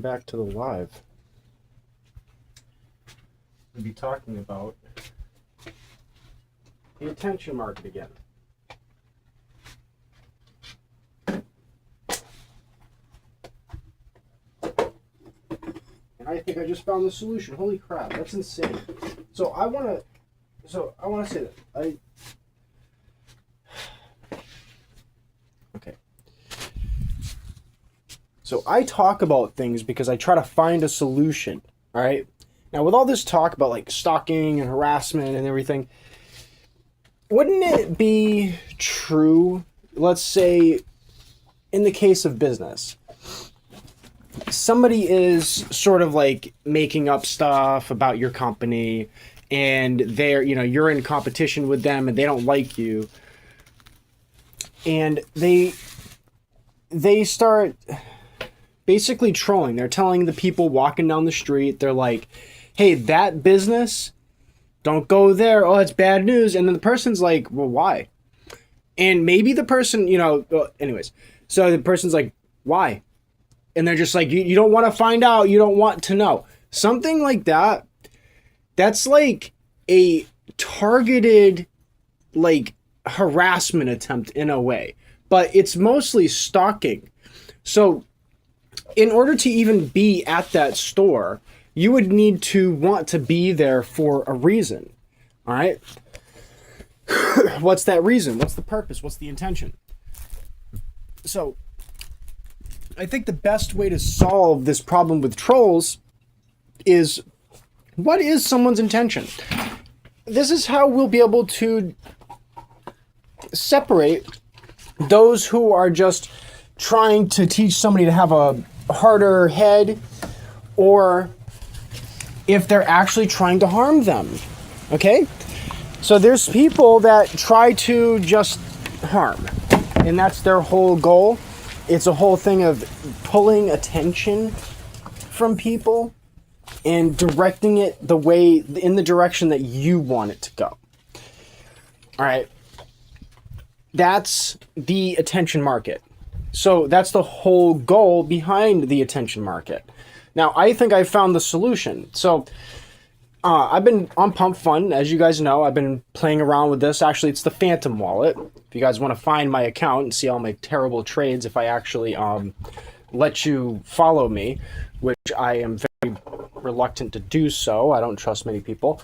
welcome back to the live. We'll be talking about the attention market again. And I think I just found the solution. Holy crap, that's insane. So I want to say that okay. So I talk about things because I try to find a solution, all right? Now, with all this talk about like stalking and harassment and everything, wouldn't it be true, let's say, in the case of business, somebody is sort of like making up stuff about your company and you're in competition with them and they don't like you, and they start basically trolling. They're telling the people walking down the street, they're like, hey, that business, don't go there. Oh, it's bad news. And then the person's like, well, why? And maybe the person, anyways. So the person's like, why? And they're just like, you don't want to find out. You don't want to know. Something like that. That's like a targeted, like, harassment attempt in a way. But it's mostly stalking. So in order to even be at that store, you would need to want to be there for a reason. All right? What's that reason? What's the purpose? What's the intention? So I think the best way to solve this problem with trolls is, what is someone's intention? This is how we'll be able to separate those who are just trying to teach somebody to have a harder head, or if they're actually trying to harm them. Okay? So there's people that try to just harm, and that's their whole goal. It's a whole thing of pulling attention from people and directing it in the direction that you want it to go. All right. That's the attention market. So that's the whole goal behind the attention market. Now, I think I found the solution. So I've been on Pump Fund, as you guys know. I've been playing around with this. Actually, it's the Phantom Wallet. If you guys want to find my account and see all my terrible trades, if I actually let you follow me, which I am very reluctant to do so. I don't trust many people.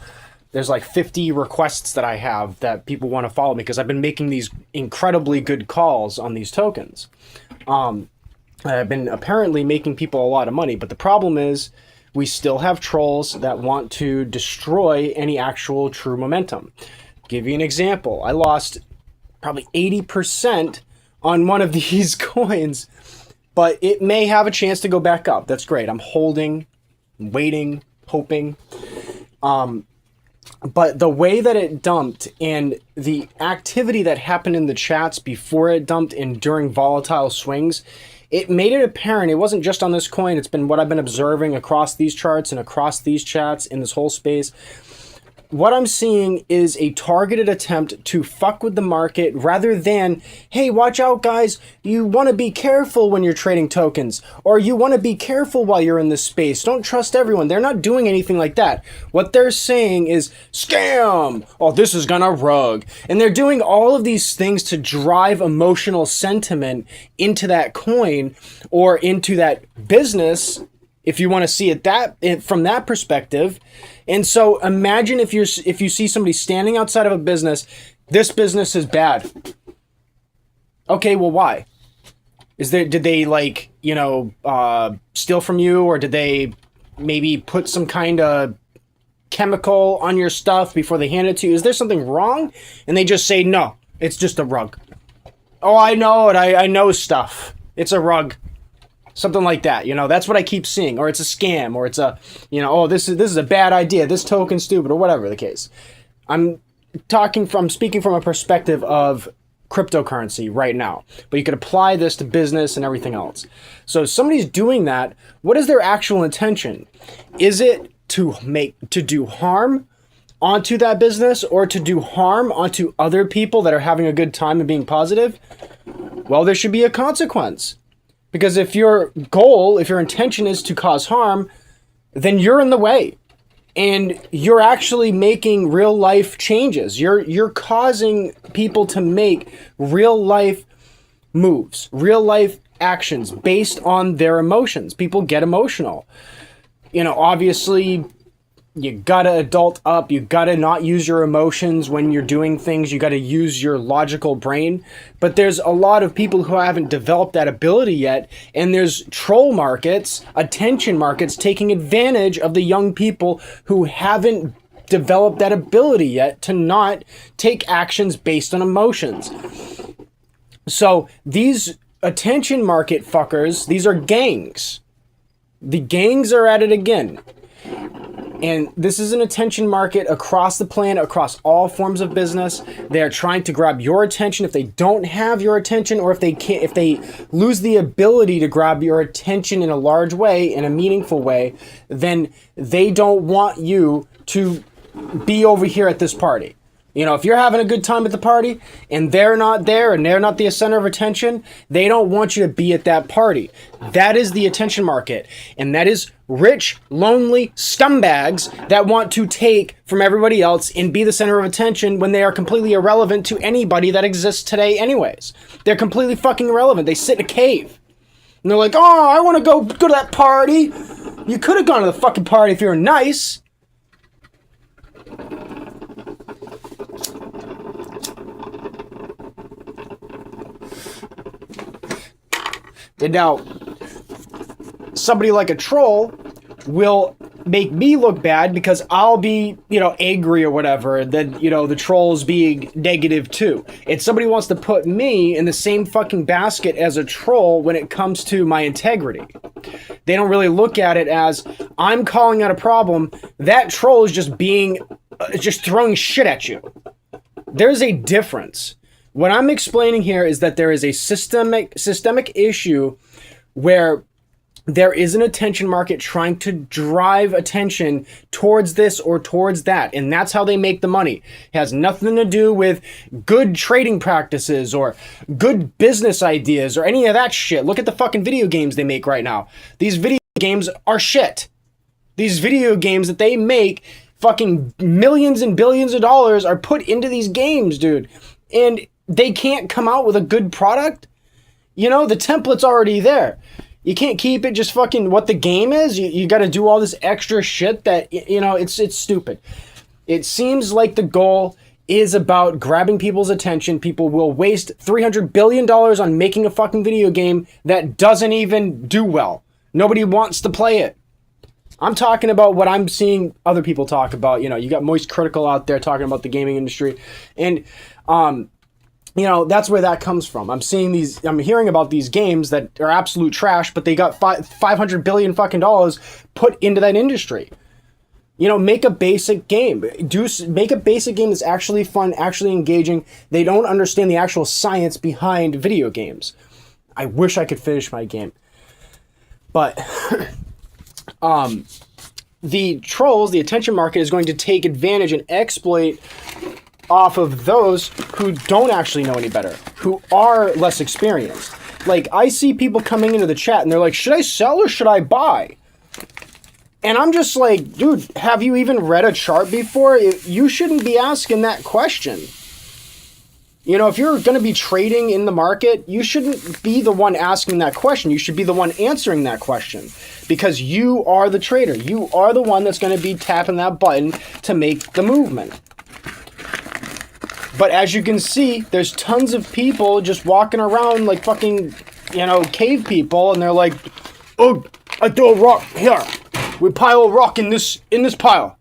There's like 50 requests that I have that people want to follow me because I've been making these incredibly good calls on these tokens. I've been apparently making people a lot of money, but the problem is we still have trolls that want to destroy any actual true momentum. Give you an example. I lost probably 80% on one of these coins, but it may have a chance to go back up. That's great. I'm holding, waiting, hoping. But the way that it dumped and the activity that happened in the chats before it dumped and during volatile swings, it made it apparent. It wasn't just on this coin. It's been what I've been observing across these charts and across these chats in this whole space. What I'm seeing is a targeted attempt to fuck with the market rather than, hey, watch out, guys. You want to be careful when you're trading tokens, or you want to be careful while you're in this space. Don't trust everyone. They're not doing anything like that. What they're saying is scam. Oh, this is gonna rug. And they're doing all of these things to drive emotional sentiment into that coin or into that business, if you want to see it from that perspective. And so imagine if you see somebody standing outside of a business, this business is bad. Okay, well, why? Did they steal from you, or did they maybe put some kind of chemical on your stuff before they hand it to you? Is there something wrong? And they just say, no, it's just a rug. Oh, I know it. I know stuff. It's a rug. Something like that, that's what I keep seeing. Or it's a scam, or it's a, oh, this is a bad idea, this token's stupid, or whatever the case. I'm speaking from a perspective of cryptocurrency right now, but you could apply this to business and everything else. So if somebody's doing that, what is their actual intention? Is it to do harm onto that business, or to do harm onto other people that are having a good time and being positive? Well, there should be a consequence. Because if your goal, if your intention is to cause harm, then you're in the way. And you're actually making real life changes. You're causing people to make real life moves, real life actions based on their emotions. People get emotional. You know, obviously, you gotta adult up. You gotta not use your emotions when you're doing things. You gotta use your logical brain. But there's a lot of people who haven't developed that ability yet. And there's troll markets, attention markets, taking advantage of the young people who haven't developed that ability yet to not take actions based on emotions. So these attention market fuckers, these are gangs. The gangs are at it again. And this is an attention market across the planet, across all forms of business. They're trying to grab your attention. If they don't have your attention, or if they lose the ability to grab your attention in a large way, in a meaningful way, then they don't want you to be over here at this party. You know, if you're having a good time at the party and they're not there and they're not the center of attention, they don't want you to be at that party. That is the attention market. And that is rich, lonely scumbags that want to take from everybody else and be the center of attention when they are completely irrelevant to anybody that exists today anyways. They're completely fucking irrelevant. They sit in a cave. And they're like, oh, I want to go to that party. You could have gone to the fucking party if you were nice. And now, somebody like a troll will make me look bad because I'll be, you know, angry or whatever. And then, you know, the troll's being negative too. And somebody wants to put me in the same fucking basket as a troll when it comes to my integrity. They don't really look at it as I'm calling out a problem. That troll is just being, just throwing shit at you. There's a difference. What I'm explaining here is that there is a systemic issue where there is an attention market trying to drive attention towards this or towards that. And that's how they make the money. It has nothing to do with good trading practices or good business ideas or any of that shit. Look at the fucking video games they make right now. These video games are shit. These video games that they make, fucking millions and billions of dollars are put into these games, dude. And they can't come out with a good product. You know, the template's already there. You can't keep it just fucking what the game is. You got to do all this extra shit that, you know, it's stupid. It seems like the goal is about grabbing people's attention. People will waste $300 billion on making a fucking video game that doesn't even do well. Nobody wants to play it. I'm talking about what I'm seeing other people talk about. You know, you got Moist Critical out there talking about the gaming industry. And, you know, that's where that comes from. I'm hearing about these games that are absolute trash, but they got $500 billion fucking dollars put into that industry. You know, make a basic game. Make a basic game that's actually fun, actually engaging. They don't understand the actual science behind video games. I wish I could finish my game. But, the trolls, the attention market, is going to take advantage and exploit off of those who don't actually know any better, who are less experienced. Like, I see people coming into the chat and they're like, should I sell or should I buy? And I'm just like, dude, have you even read a chart before? You shouldn't be asking that question. You know, if you're going to be trading in the market, you shouldn't be the one asking that question. You should be the one answering that question, because you are the trader. You are the one that's going to be tapping that button to make the movement. But as you can see, there's tons of people just walking around like fucking, you know, cave people, and they're like, oh, I throw a rock here. We pile a rock in this pile.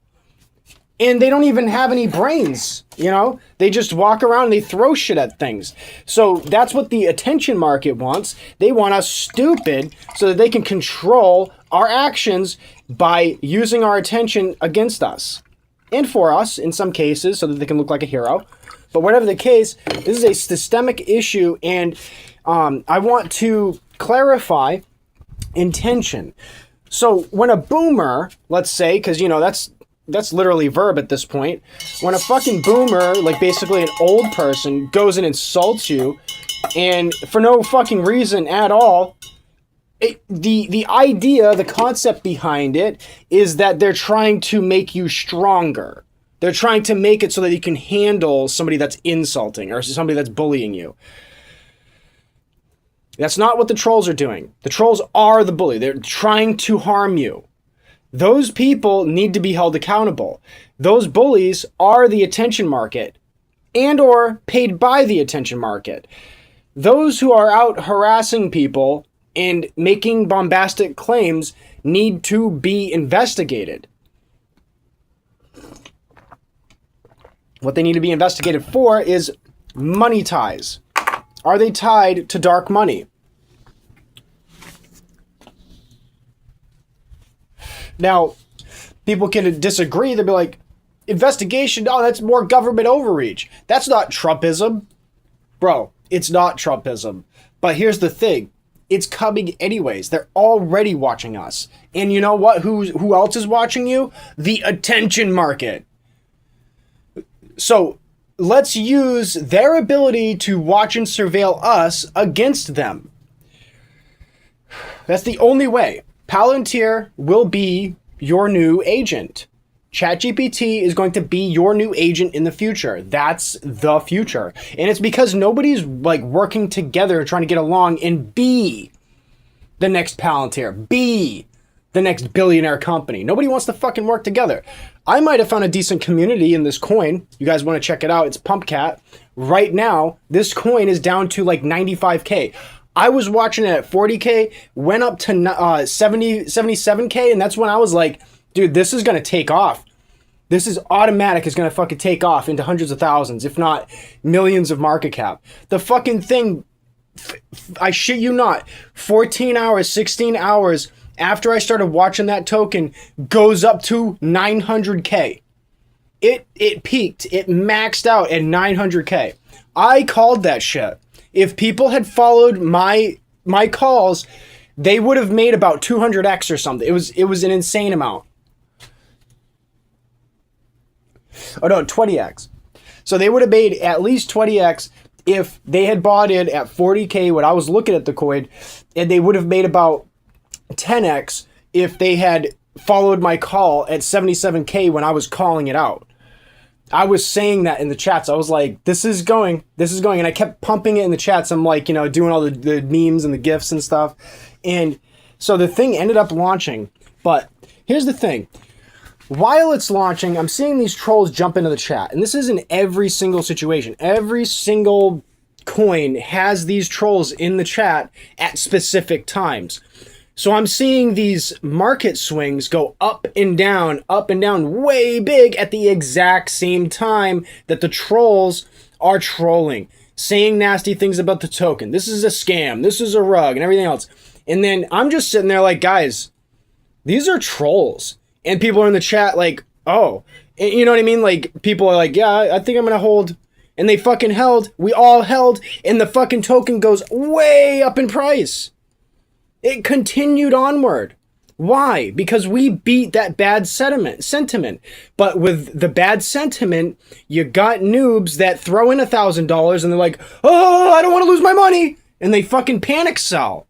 And they don't even have any brains, you know? They just walk around and they throw shit at things. So that's what the attention market wants. They want us stupid so that they can control our actions by using our attention against us. And for us, in some cases, so that they can look like a hero. But whatever the case, this is a systemic issue, and I want to clarify intention. So when a boomer, let's say, because, you know, that's literally verb at this point. When a fucking boomer, like basically an old person, goes and insults you, and for no fucking reason at all, The idea, the concept behind it is that they're trying to make you stronger. They're trying to make it so that you can handle somebody that's insulting or somebody that's bullying you. That's not what the trolls are doing. The trolls are the bully. They're trying to harm you. Those people need to be held accountable. Those bullies are the attention market and or paid by the attention market. Those who are out harassing people and making bombastic claims need to be investigated. What they need to be investigated for is money ties. Are they tied to dark money? Now, people can disagree. They'll be like, investigation, oh, that's more government overreach. That's not Trumpism. Bro, it's not Trumpism. But here's the thing. It's coming anyways. They're already watching us. And you know what? Who else is watching you? The attention market. So let's use their ability to watch and surveil us against them. That's the only way. Palantir will be your new agent. ChatGPT is going to be your new agent in the future. That's the future. And it's because nobody's like working together trying to get along and be the next Palantir, be the next billionaire company. Nobody wants to fucking work together. I might have found a decent community in this coin. You guys want to check it out? It's Pumpcat. Right now, this coin is down to like 95K. I was watching it at 40K, went up to 77K, and that's when I was like, dude, this is going to take off. This is automatic. It's going to fucking take off into hundreds of thousands, if not millions of market cap. The fucking thing, I shit you not, 14 hours, 16 hours after I started watching that token, goes up to 900K. It peaked. It maxed out at 900K. I called that shit. If people had followed my calls, they would have made about 200x or something. It was an insane amount. Oh no, 20x. So they would have made at least 20x if they had bought in at 40K when I was looking at the coin, and they would have made about 10x if they had followed my call at 77K when I was calling it out. I was saying that in the chats. I was like, this is going. And I kept pumping it in the chats. I'm like, doing all the memes and the GIFs and stuff. And so the thing ended up launching. But here's the thing. While it's launching, I'm seeing these trolls jump into the chat. And this is in every single situation. Every single coin has these trolls in the chat at specific times. So I'm seeing these market swings go up and down, way big at the exact same time that the trolls are trolling, saying nasty things about the token. This is a scam. This is a rug and everything else. And then I'm just sitting there like, guys, these are trolls. And people are in the chat like, oh, and you know what I mean? Like, people are like, yeah, I think I'm going to hold. And they fucking held. We all held. And the fucking token goes way up in price. It continued onward. Why? Because we beat that bad sentiment. But with the bad sentiment, you got noobs that throw in $1,000 and they're like, oh, I don't want to lose my money. And they fucking panic sell.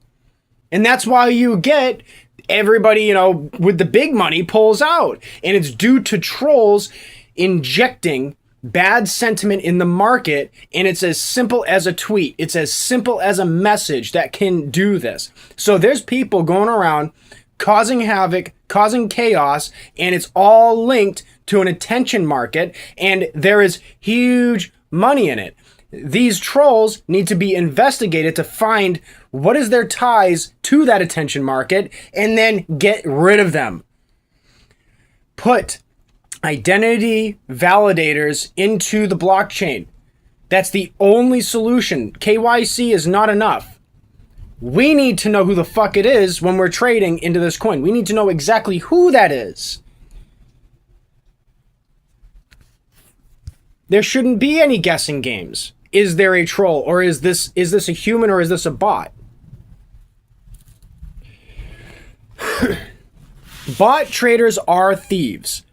And that's why you get everybody, with the big money pulls out. And it's due to trolls injecting bad sentiment in the market, and it's as simple as a tweet. It's as simple as a message that can do this. So there's people going around causing havoc, causing chaos, and it's all linked to an attention market, and there is huge money in it. These trolls need to be investigated to find what is their ties to that attention market, and then get rid of them. Put identity validators into the blockchain. That's the only solution. KYC is not enough. We need to know who the fuck it is when we're trading into this coin. We need to know exactly who that is. There shouldn't be any guessing games. Is there a troll, or is this a human, or is this a bot? Bot traders are thieves.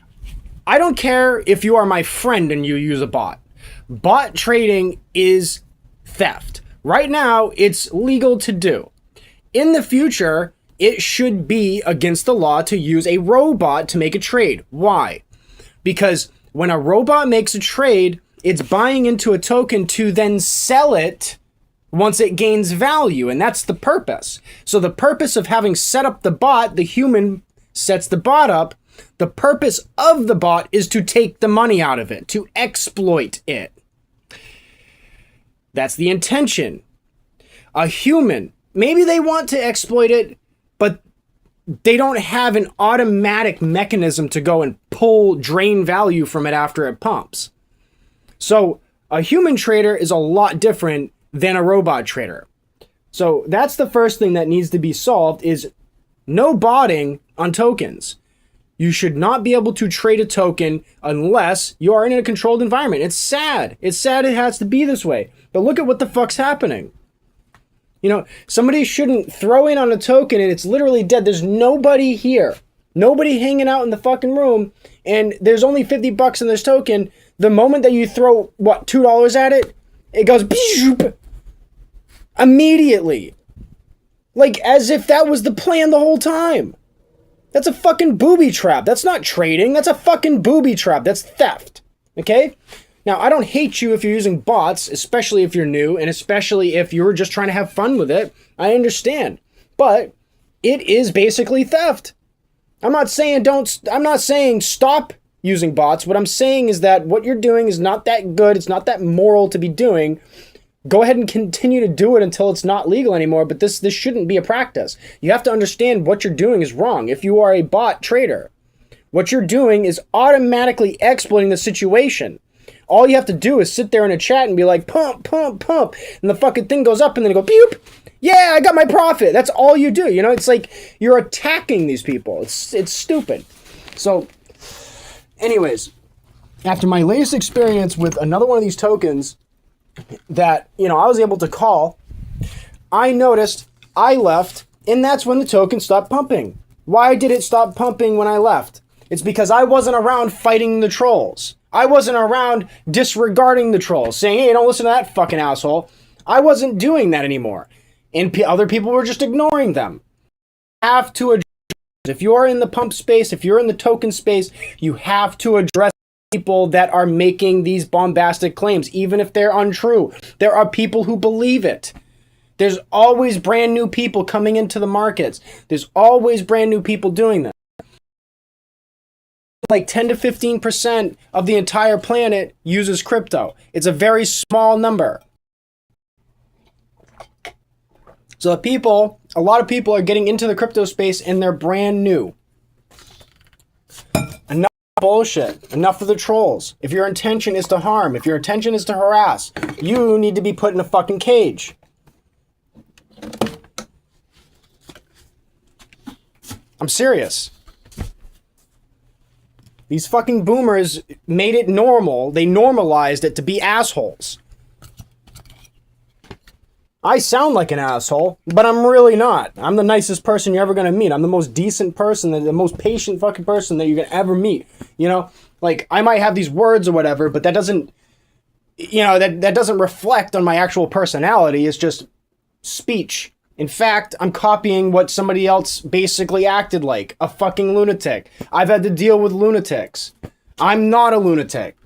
I don't care if you are my friend and you use a bot. Bot trading is theft. Right now, it's legal to do. In the future, it should be against the law to use a robot to make a trade. Why? Because when a robot makes a trade, it's buying into a token to then sell it once it gains value, and that's the purpose. So the purpose of having set up the bot, the human sets the bot up, the purpose of the bot is to take the money out of it, to exploit it. That's the intention. A human, maybe they want to exploit it, but they don't have an automatic mechanism to go and drain value from it after it pumps. So a human trader is a lot different than a robot trader. So that's the first thing that needs to be solved, is no botting on tokens. You should not be able to trade a token unless you are in a controlled environment. It's sad. It's sad it has to be this way. But look at what the fuck's happening. You know, somebody shouldn't throw in on a token and it's literally dead. There's nobody here. Nobody hanging out in the fucking room, and there's only $50 in this token. The moment that you throw, what, $2 at it, it goes immediately. Like, as if that was the plan the whole time. That's a fucking booby trap. That's not trading. That's a fucking booby trap. That's theft. Okay? Now, I don't hate you if you're using bots, especially if you're new, and especially if you're just trying to have fun with it. I understand. But it is basically theft. I'm not saying stop using bots. What I'm saying is that what you're doing is not that good. It's not that moral to be doing. Go ahead and continue to do it until it's not legal anymore, but this shouldn't be a practice. You have to understand what you're doing is wrong. If you are a bot trader, what you're doing is automatically exploiting the situation. All you have to do is sit there in a chat and be like, pump, pump, pump, and the fucking thing goes up and then you go, pew, yeah, I got my profit. That's all you do. You know, it's like you're attacking these people. It's stupid. So, anyways, after my latest experience with another one of these tokens that, you know, I was able to call, I noticed I left, and that's when the token stopped pumping. Why did it stop pumping when I left? It's because I wasn't around fighting the trolls. I wasn't around disregarding the trolls, saying, hey, don't listen to that fucking asshole. I wasn't doing that anymore. And other people were just ignoring them. You have to address, if you are in the pump space, if you're in the token space, you have to address people that are making these bombastic claims, even if they're untrue. There are people who believe it. There's always brand new people coming into the markets. There's always brand new people doing that. Like 10 to 15% of the entire planet uses crypto. It's a very small number. So a lot of people are getting into the crypto space and they're brand new. Enough bullshit. Enough of the trolls. If your intention is to harm, if your intention is to harass, you need to be put in a fucking cage. I'm serious. These fucking boomers made it normal. They normalized it to be assholes. I sound like an asshole, but I'm really not. I'm the nicest person you're ever going to meet. I'm the most decent person, the most patient fucking person that you're going to ever meet. You know, like, I might have these words or whatever, but that doesn't, you know, that doesn't reflect on my actual personality. It's just speech. In fact, I'm copying what somebody else basically acted like, a fucking lunatic. I've had to deal with lunatics. I'm not a lunatic.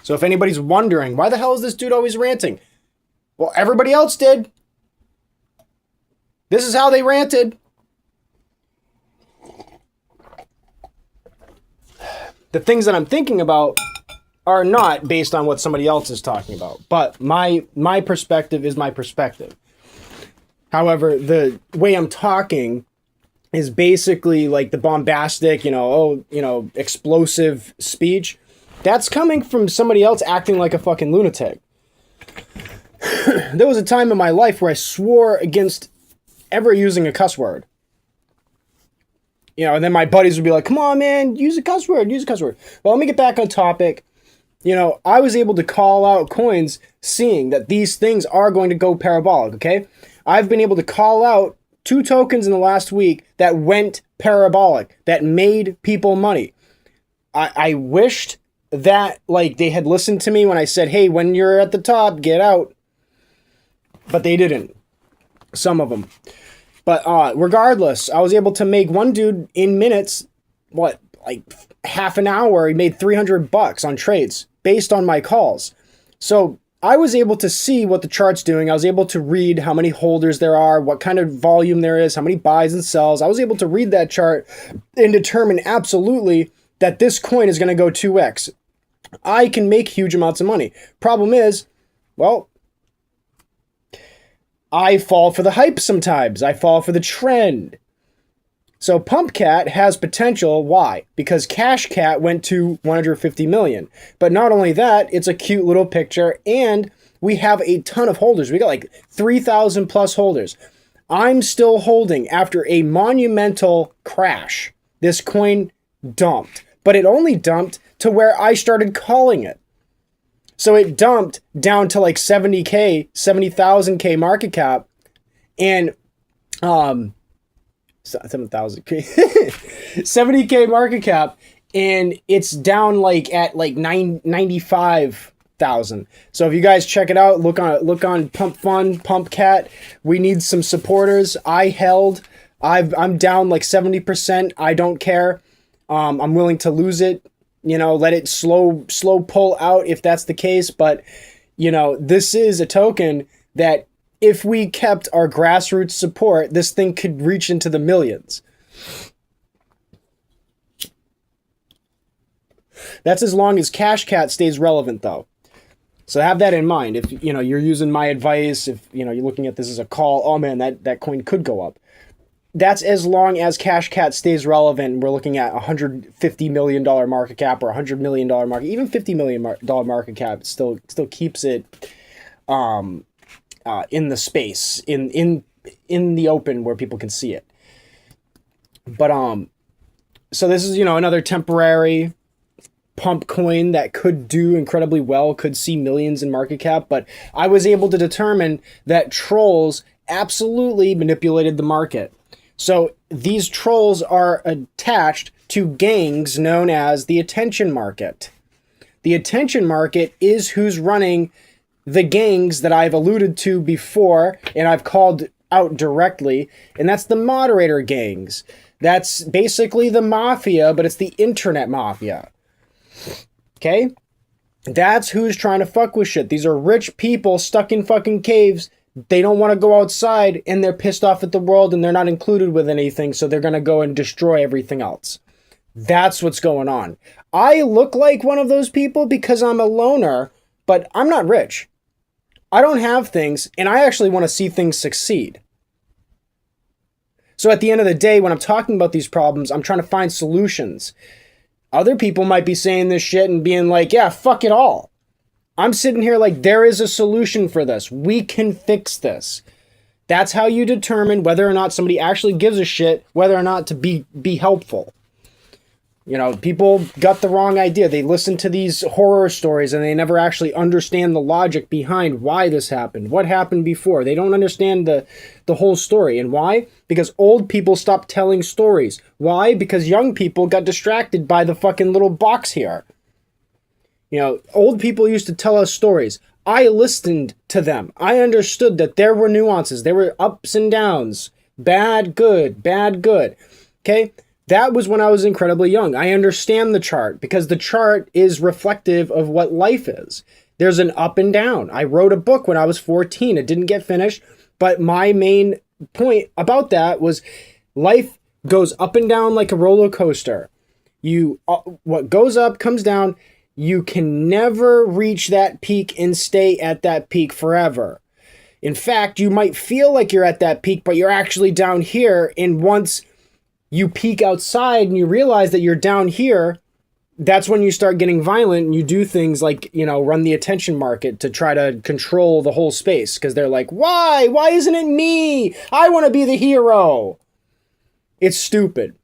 So if anybody's wondering, why the hell is this dude always ranting? Well, everybody else did. This is how they ranted. The things that I'm thinking about are not based on what somebody else is talking about. But my perspective is my perspective. However, the way I'm talking is basically like the bombastic, explosive speech. That's coming from somebody else acting like a fucking lunatic. There was a time in my life where I swore against ever using a cuss word. You know, and then my buddies would be like, come on, man, use a cuss word, use a cuss word. Well, let me get back on topic. You know, I was able to call out coins seeing that these things are going to go parabolic, okay? I've been able to call out 2 tokens in the last week that went parabolic, that made people money. I wished that, like, they had listened to me when I said, hey, when you're at the top, get out. but they didn't. Some of them. But regardless, I was able to make one dude in minutes, what, like half an hour, he made $300 on trades based on my calls. So I was able to see what the chart's doing. I was able to read how many holders there are, what kind of volume there is, how many buys and sells. I was able to read that chart and determine absolutely that this coin is going to go 2x. I can make huge amounts of money. Problem is, well, I fall for the hype sometimes. I fall for the trend. So PumpCat has potential. Why? Because CashCat went to 150 million. But not only that, it's a cute little picture, and we have a ton of holders. We got like 3,000 plus holders. I'm still holding after a monumental crash. This coin dumped, but it only dumped to where I started calling it. So it dumped down to like 70K, 70,000K market cap, and 7,000K, 70K market cap, and it's down like at like 95,000. So if you guys check it out, look on Pump Fun, PumpCat. We need some supporters. I'm down like 70%. I don't care. I'm willing to lose it. You know, let it slow pull out if that's the case. But, you know, this is a token that if we kept our grassroots support, this thing could reach into the millions. That's as long as CashCat stays relevant, though. So have that in mind. If, you know, you're using my advice, if, you know, you're looking at this as a call, oh man, that coin could go up. That's as long as CashCat stays relevant. We're looking at $150 million market cap or $100 million market, even $50 million market cap still keeps it in the space, in the open where people can see it. But so this is, you know, another temporary pump coin that could do incredibly well, could see millions in market cap. But I was able to determine that trolls absolutely manipulated the market. So these trolls are attached to gangs known as the attention market. The attention market is who's running the gangs that I've alluded to before and I've called out directly, and that's the moderator gangs. That's basically the mafia, but it's the internet mafia. Okay? That's who's trying to fuck with shit. These are rich people stuck in fucking caves. They don't want to go outside, and they're pissed off at the world, and they're not included with anything, so they're going to go and destroy everything else. That's what's going on. I look like one of those people because I'm a loner, but I'm not rich. I don't have things, and I actually want to see things succeed. So at the end of the day, when I'm talking about these problems, I'm trying to find solutions. Other people might be saying this shit and being like, yeah, fuck it all. I'm sitting here like, there is a solution for this. We can fix this. That's how you determine whether or not somebody actually gives a shit, whether or not to be helpful. You know, people got the wrong idea. They listen to these horror stories and they never actually understand the logic behind why this happened, what happened before. They don't understand the whole story. And why? Because old people stopped telling stories. Why? Because young people got distracted by the fucking little box here. You know, old people used to tell us stories. I listened to them. I understood that there were nuances. There were ups and downs. Bad, good, bad, good. Okay? That was when I was incredibly young. I understand the chart because the chart is reflective of what life is. There's an up and down. I wrote a book when I was 14. It didn't get finished, but my main point about that was life goes up and down like a roller coaster. What goes up comes down. You can never reach that peak and stay at that peak forever. In fact, you might feel like you're at that peak, but you're actually down here. And once you peak outside and you realize that you're down here, that's when you start getting violent and you do things like, you know, run the attention market to try to control the whole space. Because they're like, why? Why isn't it me? I want to be the hero. It's stupid.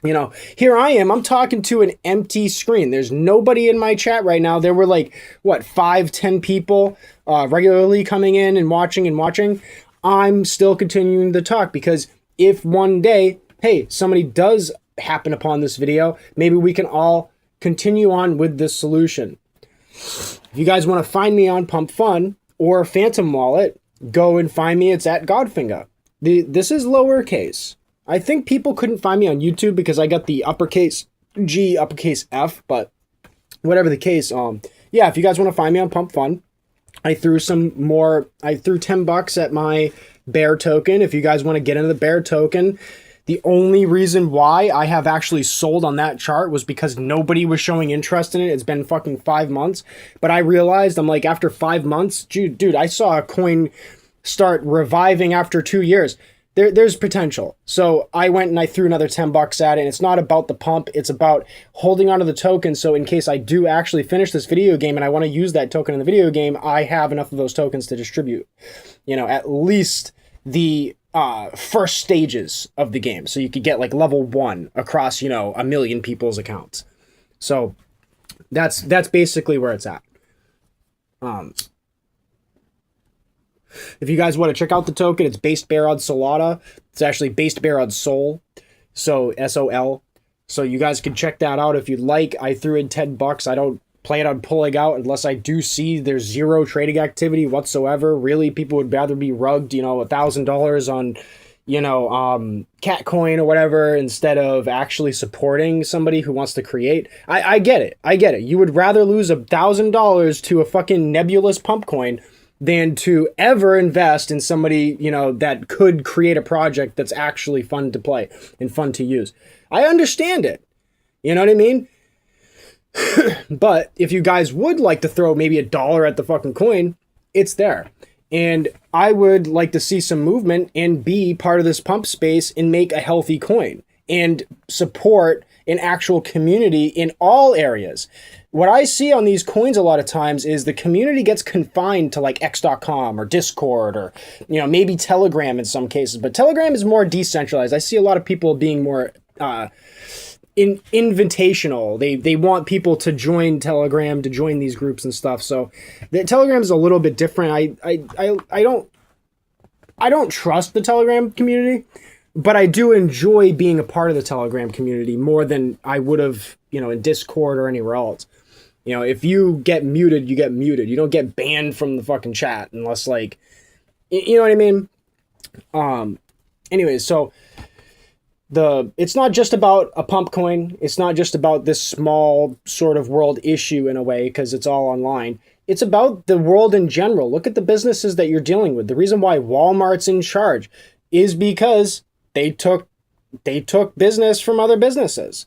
You know, here I am, I'm talking to an empty screen. There's nobody in my chat right now. There were like, 5-10 people regularly coming in and watching. I'm still continuing to talk because if one day, hey, somebody does happen upon this video, maybe we can all continue on with this solution. If you guys want to find me on Pump Fun or Phantom Wallet, go and find me. It's at Godfinger. This is lowercase. I think people couldn't find me on YouTube because I got the uppercase G, uppercase F, but whatever the case, yeah, if you guys want to find me on Pump Fun, I threw $10 at my bear token. If you guys want to get into the bear token, the only reason why I have actually sold on that chart was because nobody was showing interest in it. It's been fucking 5 months. But I realized, I'm like, after 5 months, dude, I saw a coin start reviving after 2 years. There's potential. So I went and I threw another $10 at it. And it's not about the pump. It's about holding onto the token. So in case I do actually finish this video game and I want to use that token in the video game, I have enough of those tokens to distribute, at least the first stages of the game. So you could get like level 1 across, a million people's accounts. So that's basically where it's at. If you guys want to check out the token, it's based bear on Solana. It's actually based bear on Sol. So SOL. So you guys can check that out if you'd like. I threw in $10. I don't plan on pulling out unless I do see there's zero trading activity whatsoever. Really, people would rather be rugged, $1,000 on, Catcoin or whatever instead of actually supporting somebody who wants to create. I get it. I get it. You would rather lose $1,000 to a fucking nebulous pump coin than to ever invest in somebody, that could create a project that's actually fun to play and fun to use. I understand it. You know what I mean? But if you guys would like to throw maybe $1 at the fucking coin, it's there. And I would like to see some movement and be part of this pump space and make a healthy coin and support an actual community in all areas. What I see on these coins a lot of times is the community gets confined to like X.com or Discord or, maybe Telegram in some cases. But Telegram is more decentralized. I see a lot of people being more invitational. They want people to join Telegram, to join these groups and stuff. So the Telegram is a little bit different. I don't trust the Telegram community, but I do enjoy being a part of the Telegram community more than I would have, in Discord or anywhere else. If you get muted, you get muted. You don't get banned from the fucking chat unless you know what I mean? Anyways, so it's not just about a pump coin. It's not just about this small sort of world issue in a way, because it's all online. It's about the world in general. Look at the businesses that you're dealing with. The reason why Walmart's in charge is because they took business from other businesses.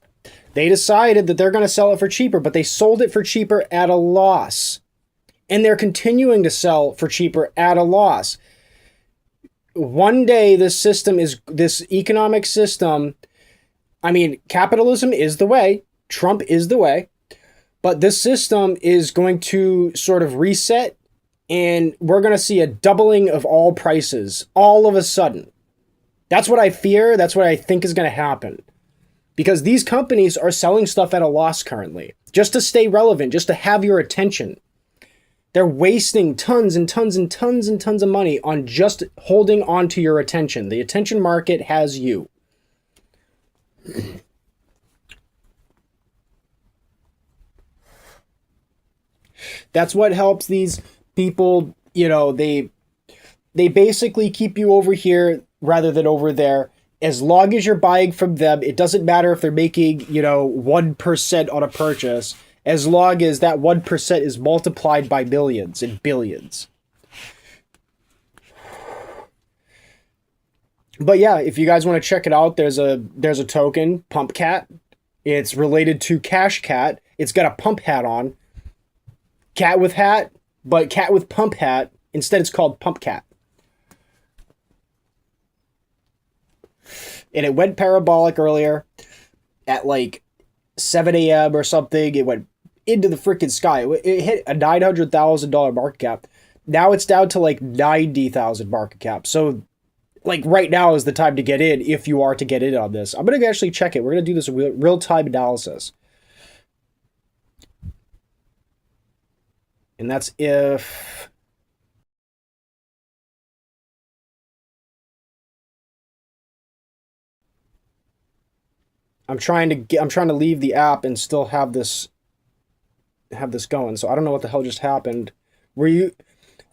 They decided that they're going to sell it for cheaper, but they sold it for cheaper at a loss. And they're continuing to sell for cheaper at a loss. One day, this economic system, capitalism is the way, Trump is the way, but this system is going to sort of reset, and we're going to see a doubling of all prices all of a sudden. That's what I fear. That's what I think is going to happen. Because these companies are selling stuff at a loss currently, just to stay relevant, just to have your attention. They're wasting tons and tons and tons and tons of money on just holding on to your attention. The attention market has you. That's what helps these people, they basically keep you over here rather than over there. As long as you're buying from them, it doesn't matter if they're making, 1% on a purchase, as long as that 1% is multiplied by millions and billions. But yeah, if you guys want to check it out, there's a token, Pump Cat. It's related to Cash Cat. It's got a pump hat on. Cat with hat, but cat with pump hat. Instead, it's called Pump Cat. And it went parabolic earlier at like 7 a.m. or something. It went into the freaking sky. It hit a $900,000 market cap. Now it's down to like 90,000 market cap. So like right now is the time to get in if you are to get in on this. I'm going to actually check it. We're going to do this real-time analysis. And that's if... I'm trying to leave the app and still have this going. So I don't know what the hell just happened.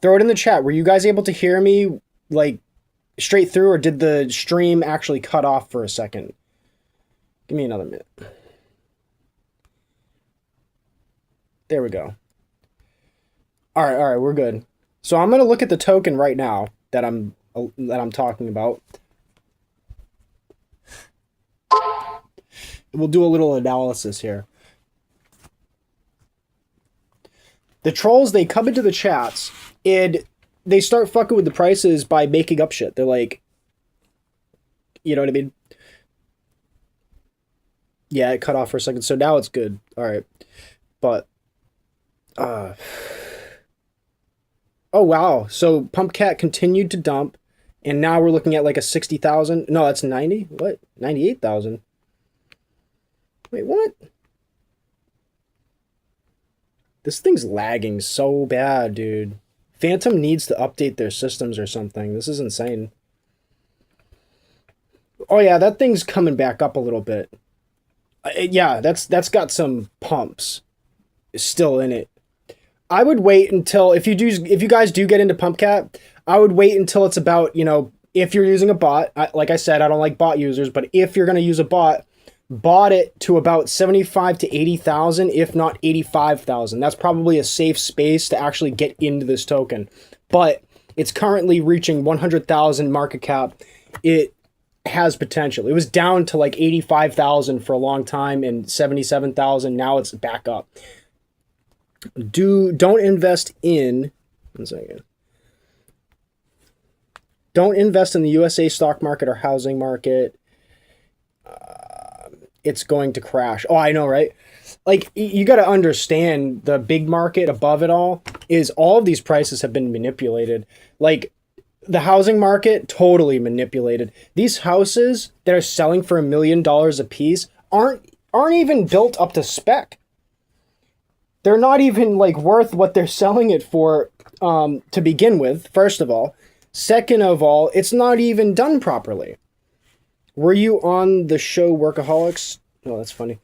Throw it in the chat. Were you guys able to hear me like straight through, or did the stream actually cut off for a second? Give me another minute. There we go. All right, we're good. So I'm gonna look at the token right now that I'm talking about. We'll do a little analysis here. The trolls, they come into the chats and they start fucking with the prices by making up shit. They're like, you know what I mean? Yeah, it cut off for a second, so now it's good. All right, but oh wow, so Pumpcat continued to dump, and now we're looking at like a 60,000. No, that's 90. What? 98,000. Wait, what? This thing's lagging so bad, dude. Phantom needs to update their systems or something. This is insane. Oh yeah, that thing's coming back up a little bit. Yeah, that's got some pumps still in it. I would wait until if you guys do get into Pumpcat, I would wait until it's about, you know, if you're using a bot. Like I said, I don't like bot users, but if you're gonna use a bot, bought it to about 75 to 80,000, if not 85,000. That's probably a safe space to actually get into this token. But it's currently reaching 100,000 market cap. It has potential. It was down to like 85,000 for a long time and 77,000. Now it's back up. Don't invest in, one second. Don't invest in the USA stock market or housing market. It's going to crash. Oh, I know, right? Like, you got to understand the big market above it all is all of these prices have been manipulated. Like, the housing market, totally manipulated. These houses that are selling for $1 million a piece aren't even built up to spec. They're not even, like, worth what they're selling it for to begin with, first of all. Second of all, it's not even done properly. Were you on the show Workaholics? Oh, that's funny.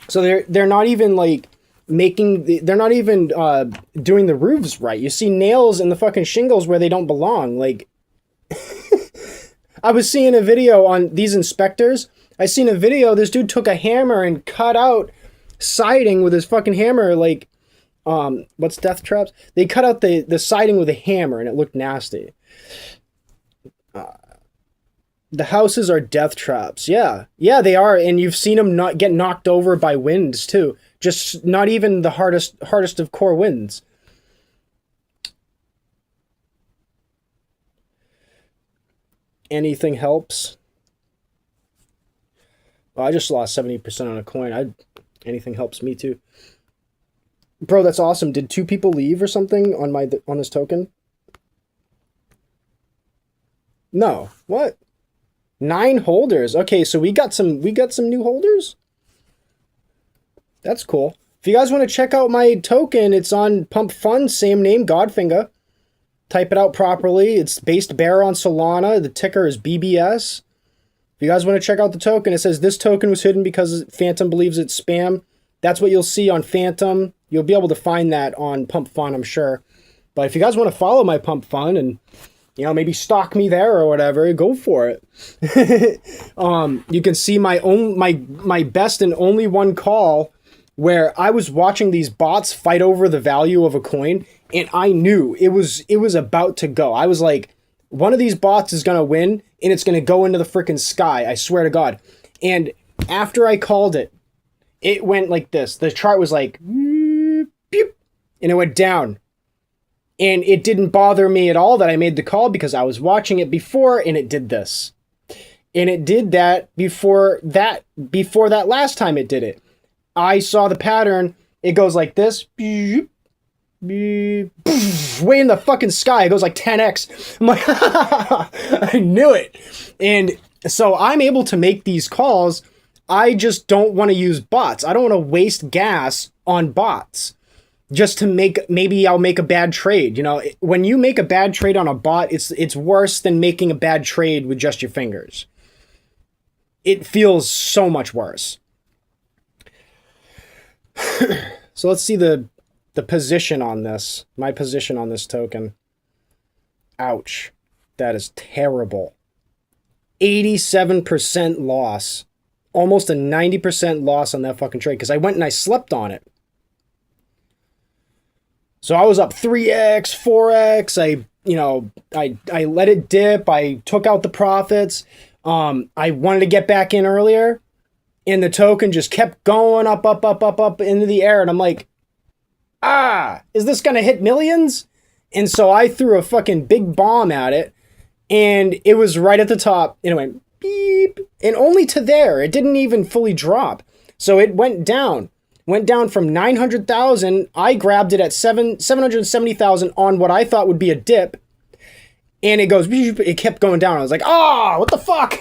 So they're not even like they're not even doing the roofs right. You see nails in the fucking shingles where they don't belong. Like, I was seeing a video on these inspectors. I seen a video. This dude took a hammer and cut out siding with his fucking hammer. Like, what's death traps? They cut out the siding with a hammer and it looked nasty. The houses are death traps. Yeah, they are. And you've seen them not get knocked over by winds too. Just not even the hardest of core winds. Anything helps. Well, I just lost 70% on a coin. Anything helps me too. Bro, that's awesome. Did 2 people leave or something on this token? No. What? 9 holders. Okay, so we got some new holders. That's cool. If you guys want to check out my token, it's on Pump Fund, same name, Godfinger. Type it out properly. It's based bearer on Solana. The ticker is BBS. If you guys want to check out the token, it says this token was hidden because Phantom believes it's spam. That's what you'll see on Phantom. You'll be able to find that on Pump Fund, I'm sure. But if you guys want to follow my Pump Fund and, you know, maybe stalk me there or whatever, go for it. You can see my best and only one call where I was watching these bots fight over the value of a coin, and I knew it was about to go. I was like, one of these bots is gonna win, and it's gonna go into the freaking sky. I swear to God. And after I called it, it went like this. The chart was like, beep, and it went down. And it didn't bother me at all that I made the call because I was watching it before, and it did this. And it did that before that last time it did it. I saw the pattern. It goes like this. Beep, beep, way in the fucking sky. It goes like 10x. I'm like, I knew it. And so I'm able to make these calls. I just don't want to use bots. I don't want to waste gas on bots just to maybe I'll make a bad trade. You know, when you make a bad trade on a bot, it's worse than making a bad trade with just your fingers. It feels so much worse. So let's see the the position on this. My position on this token. Ouch. That is terrible. 87% loss. Almost a 90% loss on that fucking trade because I went and I slept on it. So I was up 3x, 4x. I let it dip. I took out the profits. I wanted to get back in earlier, and the token just kept going up into the air. And I'm like, is this going to hit millions? And so I threw a fucking big bomb at it, and it was right at the top. And it went beep, and only to there. It didn't even fully drop. So it went down. Went down from 900,000. I grabbed it at 770,000 on what I thought would be a dip. And it kept going down. I was like, what the fuck?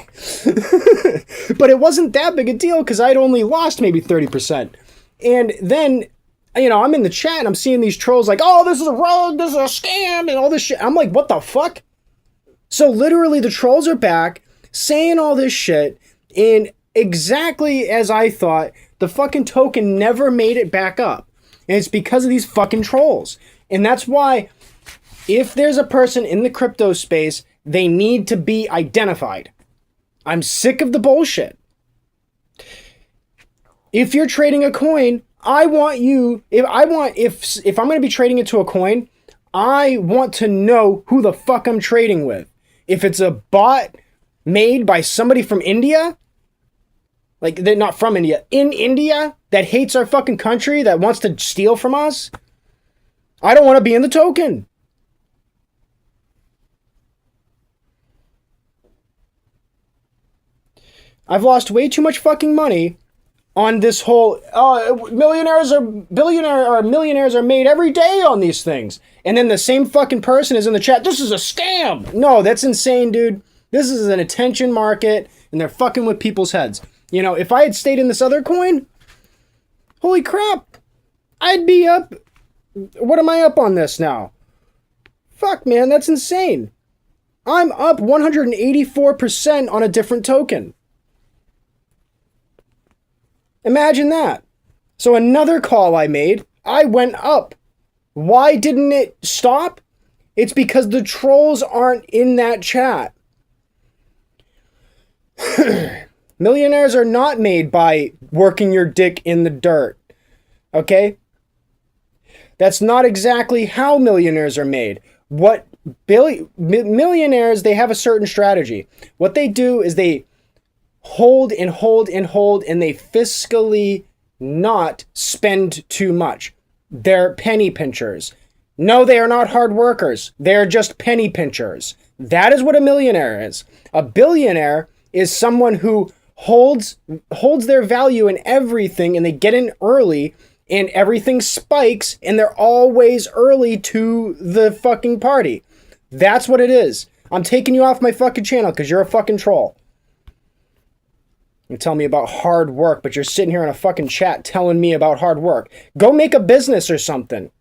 But it wasn't that big a deal because I'd only lost maybe 30%. And then, I'm in the chat and I'm seeing these trolls like, this is a rug, this is a scam, and all this shit. I'm like, what the fuck? So literally the trolls are back saying all this shit. And exactly as I thought, the fucking token never made it back up. And it's because of these fucking trolls. And that's why if there's a person in the crypto space, they need to be identified. I'm sick of the bullshit. If you're trading a coin, if I'm going to be trading it to a coin, I want to know who the fuck I'm trading with. If it's a bot made by somebody from India, like, they're not from India, in India, that hates our fucking country, that wants to steal from us, I don't want to be in the token. I've lost way too much fucking money on this whole, millionaires are made every day on these things. And then the same fucking person is in the chat, this is a scam. No, that's insane, dude. This is an attention market, and they're fucking with people's heads. If I had stayed in this other coin, holy crap, I'd be up. What am I up on this now? Fuck, man, that's insane. I'm up 184% on a different token. Imagine that. So another call I made, I went up. Why didn't it stop? It's because the trolls aren't in that chat. Millionaires are not made by working your dick in the dirt. Okay? That's not exactly how millionaires are made. Millionaires, they have a certain strategy. What they do is they hold and hold and hold, and they fiscally not spend too much. They're penny pinchers. No, they are not hard workers. They're just penny pinchers. That is what a millionaire is. A billionaire is someone who holds their value in everything, and they get in early, and everything spikes, and they're always early to the fucking party. That's what it is. I'm taking you off my fucking channel because you're a fucking troll. You tell me about hard work, but you're sitting here in a fucking chat telling me about hard work. Go make a business or something.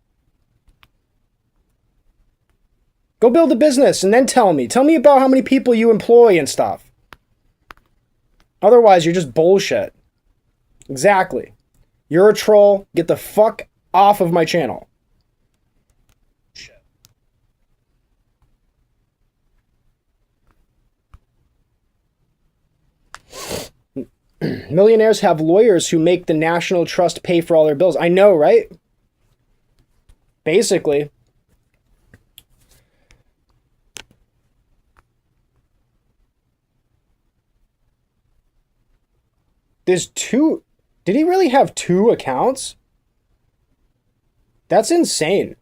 Go build a business and then tell me. Tell me about how many people you employ and stuff. Otherwise, you're just bullshit. Exactly. You're a troll. Get the fuck off of my channel. Millionaires have lawyers who make the National Trust pay for all their bills. I know, right? Basically. There's two. Did he really have 2 accounts? That's insane.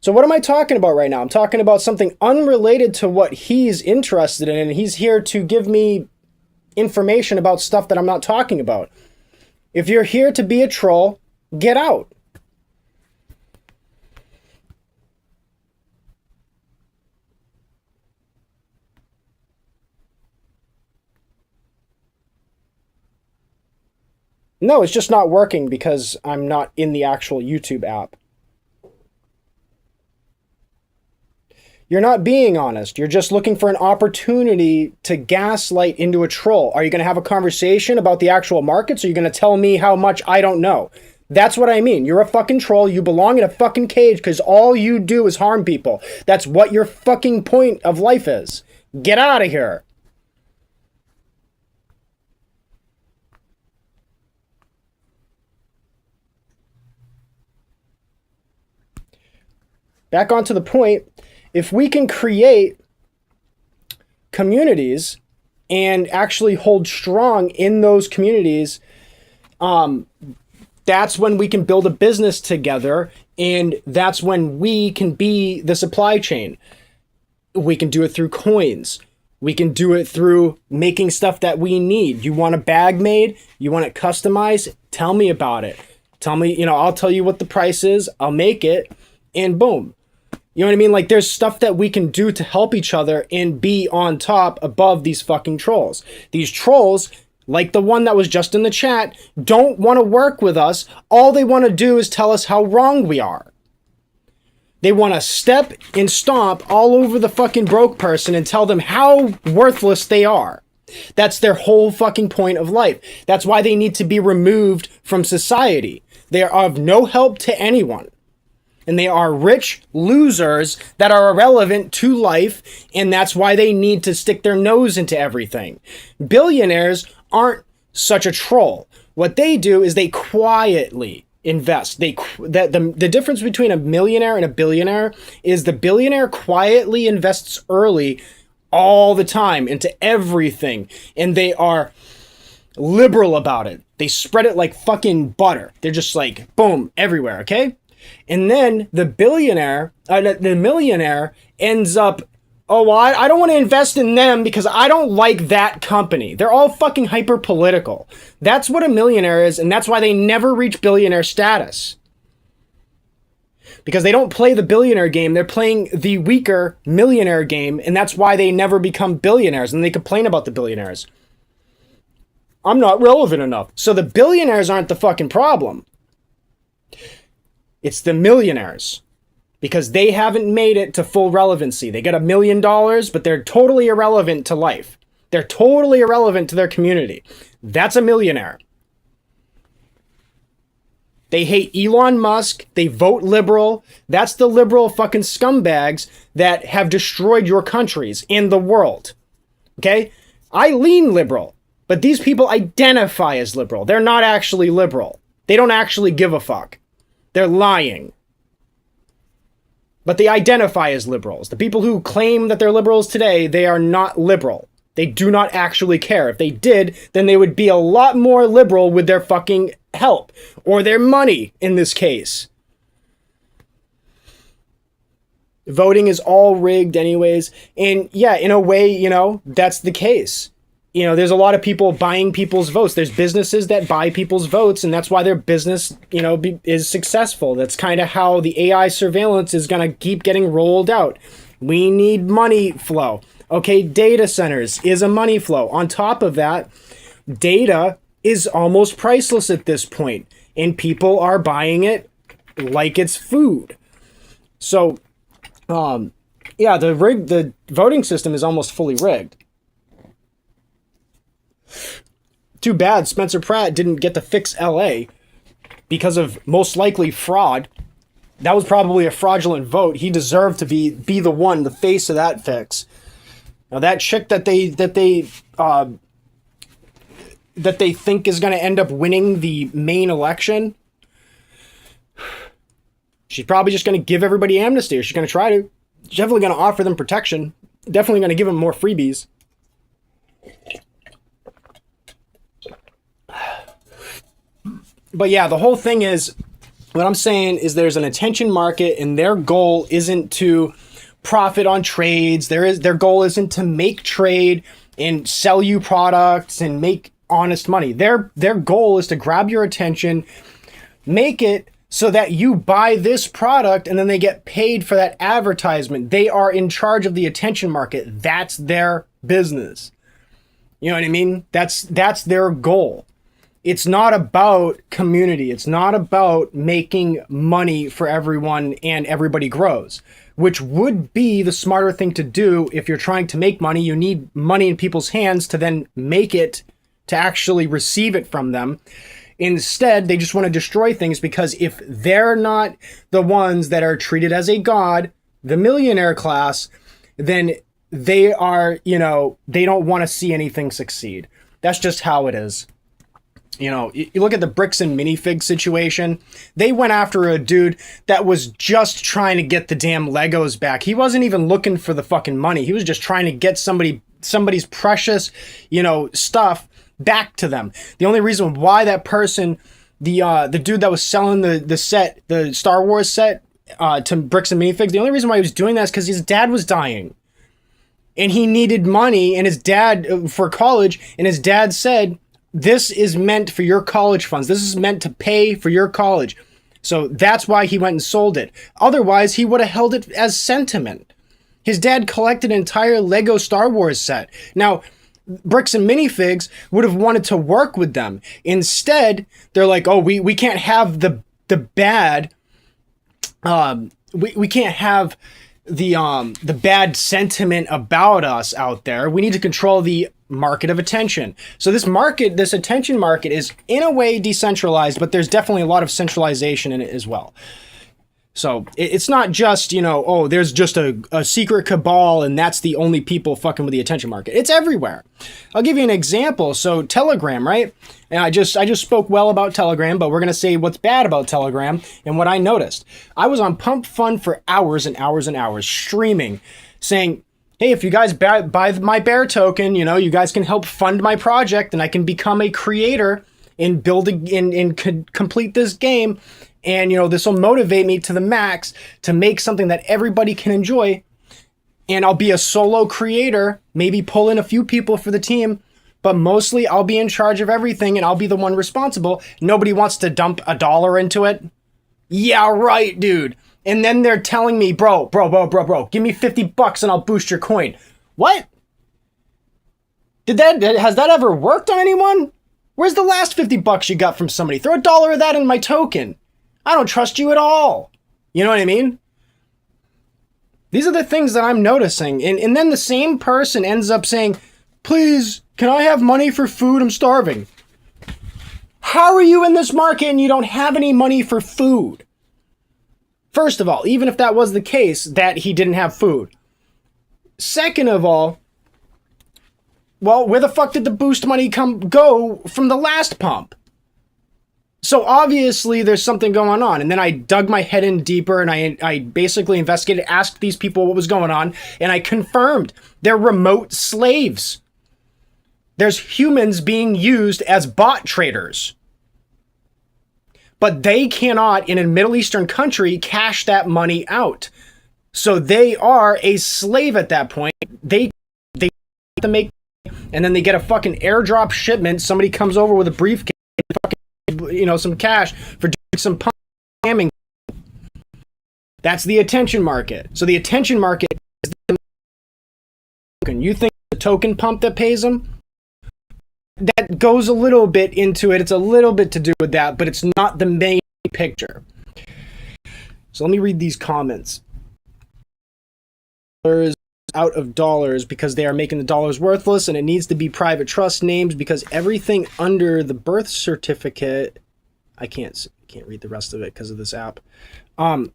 So what am I talking about right now? I'm talking about something unrelated to what he's interested in, and he's here to give me information about stuff that I'm not talking about. If you're here to be a troll, get out. No, it's just not working because I'm not in the actual YouTube app. You're not being honest. You're just looking for an opportunity to gaslight into a troll. Are you going to have a conversation about the actual markets, or are you going to tell me how much I don't know? That's what I mean. You're a fucking troll. You belong in a fucking cage because all you do is harm people. That's what your fucking point of life is. Get out of here. Back onto the point, if we can create communities and actually hold strong in those communities, that's when we can build a business together, and that's when we can be the supply chain. We can do it through coins. We can do it through making stuff that we need. You want a bag made? You want it customized? Tell me about it. Tell me, I'll tell you what the price is. I'll make it, and boom. You know what I mean? Like, there's stuff that we can do to help each other and be on top above these fucking trolls. These trolls, like the one that was just in the chat, don't want to work with us. All they want to do is tell us how wrong we are. They want to step and stomp all over the fucking broke person and tell them how worthless they are. That's their whole fucking point of life. That's why they need to be removed from society. They are of no help to anyone. And they are rich losers that are irrelevant to life, and that's why they need to stick their nose into everything. Billionaires aren't such a troll. What they do is they quietly invest. The difference between a millionaire and a billionaire is the billionaire quietly invests early all the time into everything, and they are liberal about it. They spread it like fucking butter. They're just like, boom, everywhere, okay? And then the millionaire ends up, oh, well, I don't want to invest in them because I don't like that company. They're all fucking hyper political. That's what a millionaire is, and that's why they never reach billionaire status. Because they don't play the billionaire game, they're playing the weaker millionaire game, and that's why they never become billionaires, and they complain about the billionaires. I'm not relevant enough. So the billionaires aren't the fucking problem. It's the millionaires, because they haven't made it to full relevancy. They get $1 million, but they're totally irrelevant to life. They're totally irrelevant to their community. That's a millionaire. They hate Elon Musk. They vote liberal. That's the liberal fucking scumbags that have destroyed your countries and the world. Okay? I lean liberal, but these people identify as liberal. They're not actually liberal. They don't actually give a fuck. They're lying. But they identify as liberals. The people who claim that they're liberals today, they are not liberal. They do not actually care. If they did, then they would be a lot more liberal with their fucking help. Or their money, in this case. Voting is all rigged anyways. And yeah, in a way, that's the case. There's a lot of people buying people's votes. There's businesses that buy people's votes, and that's why their business, is successful. That's kind of how the AI surveillance is going to keep getting rolled out. We need money flow. Okay, data centers is a money flow. On top of that, data is almost priceless at this point, and people are buying it like it's food. So, the voting system is almost fully rigged. Too bad Spencer Pratt didn't get to fix LA because of most likely fraud. That was probably a fraudulent vote. He deserved to be the one, the face of that fix. Now that chick that they think is going to end up winning the main election, she's probably just going to give everybody amnesty, or she's going to try to. She's definitely going to offer them protection. Definitely going to give them more freebies. But yeah, the whole thing is, what I'm saying is there's an attention market, and their goal isn't to profit on trades. Their goal isn't to make trade and sell you products and make honest money. Their goal is to grab your attention, make it so that you buy this product, and then they get paid for that advertisement. They are in charge of the attention market. That's their business. You know what I mean? That's their goal. It's not about community. It's not about making money for everyone and everybody grows, which would be the smarter thing to do. If you're trying to make money, you need money in people's hands to then make it, to actually receive it from them. Instead, they just want to destroy things because if they're not the ones that are treated as a god, the millionaire class, then they are, they don't want to see anything succeed. That's just how it is. You look at the bricks and minifig situation. They went after a dude that was just trying to get the damn Legos back. He wasn't even looking for the fucking money. He was just trying to get somebody's precious, stuff back to them. The only reason why that person, the dude that was selling the set, the Star Wars set, to bricks and minifigs, the only reason why he was doing that is because his dad was dying. And he needed money and his dad for college, and his dad said, this is meant for your college funds. This is meant to pay for your college. So that's why he went and sold it. Otherwise, he would have held it as sentiment. His dad collected an entire Lego Star Wars set. Now, bricks and minifigs would have wanted to work with them. Instead, they're like, oh, we can't have the bad, we can't have the bad sentiment about us out there. We need to control the market of attention. So this attention market is in a way decentralized, but there's definitely a lot of centralization in it as well. So it's not just, there's just a secret cabal and that's the only people fucking with the attention market. It's everywhere. I'll give you an example. So Telegram, right? And I just spoke well about Telegram, but we're going to say what's bad about Telegram and what I noticed. I was on Pump Fund for hours and hours and hours streaming, saying, hey, if you guys buy my bear token, you guys can help fund my project and I can become a creator and complete this game. And, this will motivate me to the max to make something that everybody can enjoy. And I'll be a solo creator, maybe pull in a few people for the team, but mostly I'll be in charge of everything and I'll be the one responsible. Nobody wants to dump $1 into it. Yeah, right, dude. And then they're telling me, bro, give me $50 and I'll boost your coin. What? Has that ever worked on anyone? Where's the last $50 you got from somebody? Throw $1 of that in my token. I don't trust you at all. You know what I mean? These are the things that I'm noticing. And then the same person ends up saying, please, can I have money for food? I'm starving. How are you in this market and you don't have any money for food? First of all, even if that was the case, that he didn't have food. Second of all, well, where the fuck did the boost money go from the last pump? So obviously there's something going on. And then I dug my head in deeper and I basically investigated, asked these people what was going on, and I confirmed they're remote slaves. There's humans being used as bot traders. But they cannot, in a Middle Eastern country, cash that money out. So they are a slave at that point. They have to make, and then they get a fucking airdrop shipment. Somebody comes over with a briefcase, some cash for doing some scamming. That's the attention market. So the attention market is the token. You think the token pump that pays them? That goes a little bit into it. It's a little bit to do with that, but it's not the main picture. So let me read these comments. Out of dollars because they are making the dollars worthless, and it needs to be private trust names because everything under the birth certificate, I can't read the rest of it because of this app. Well,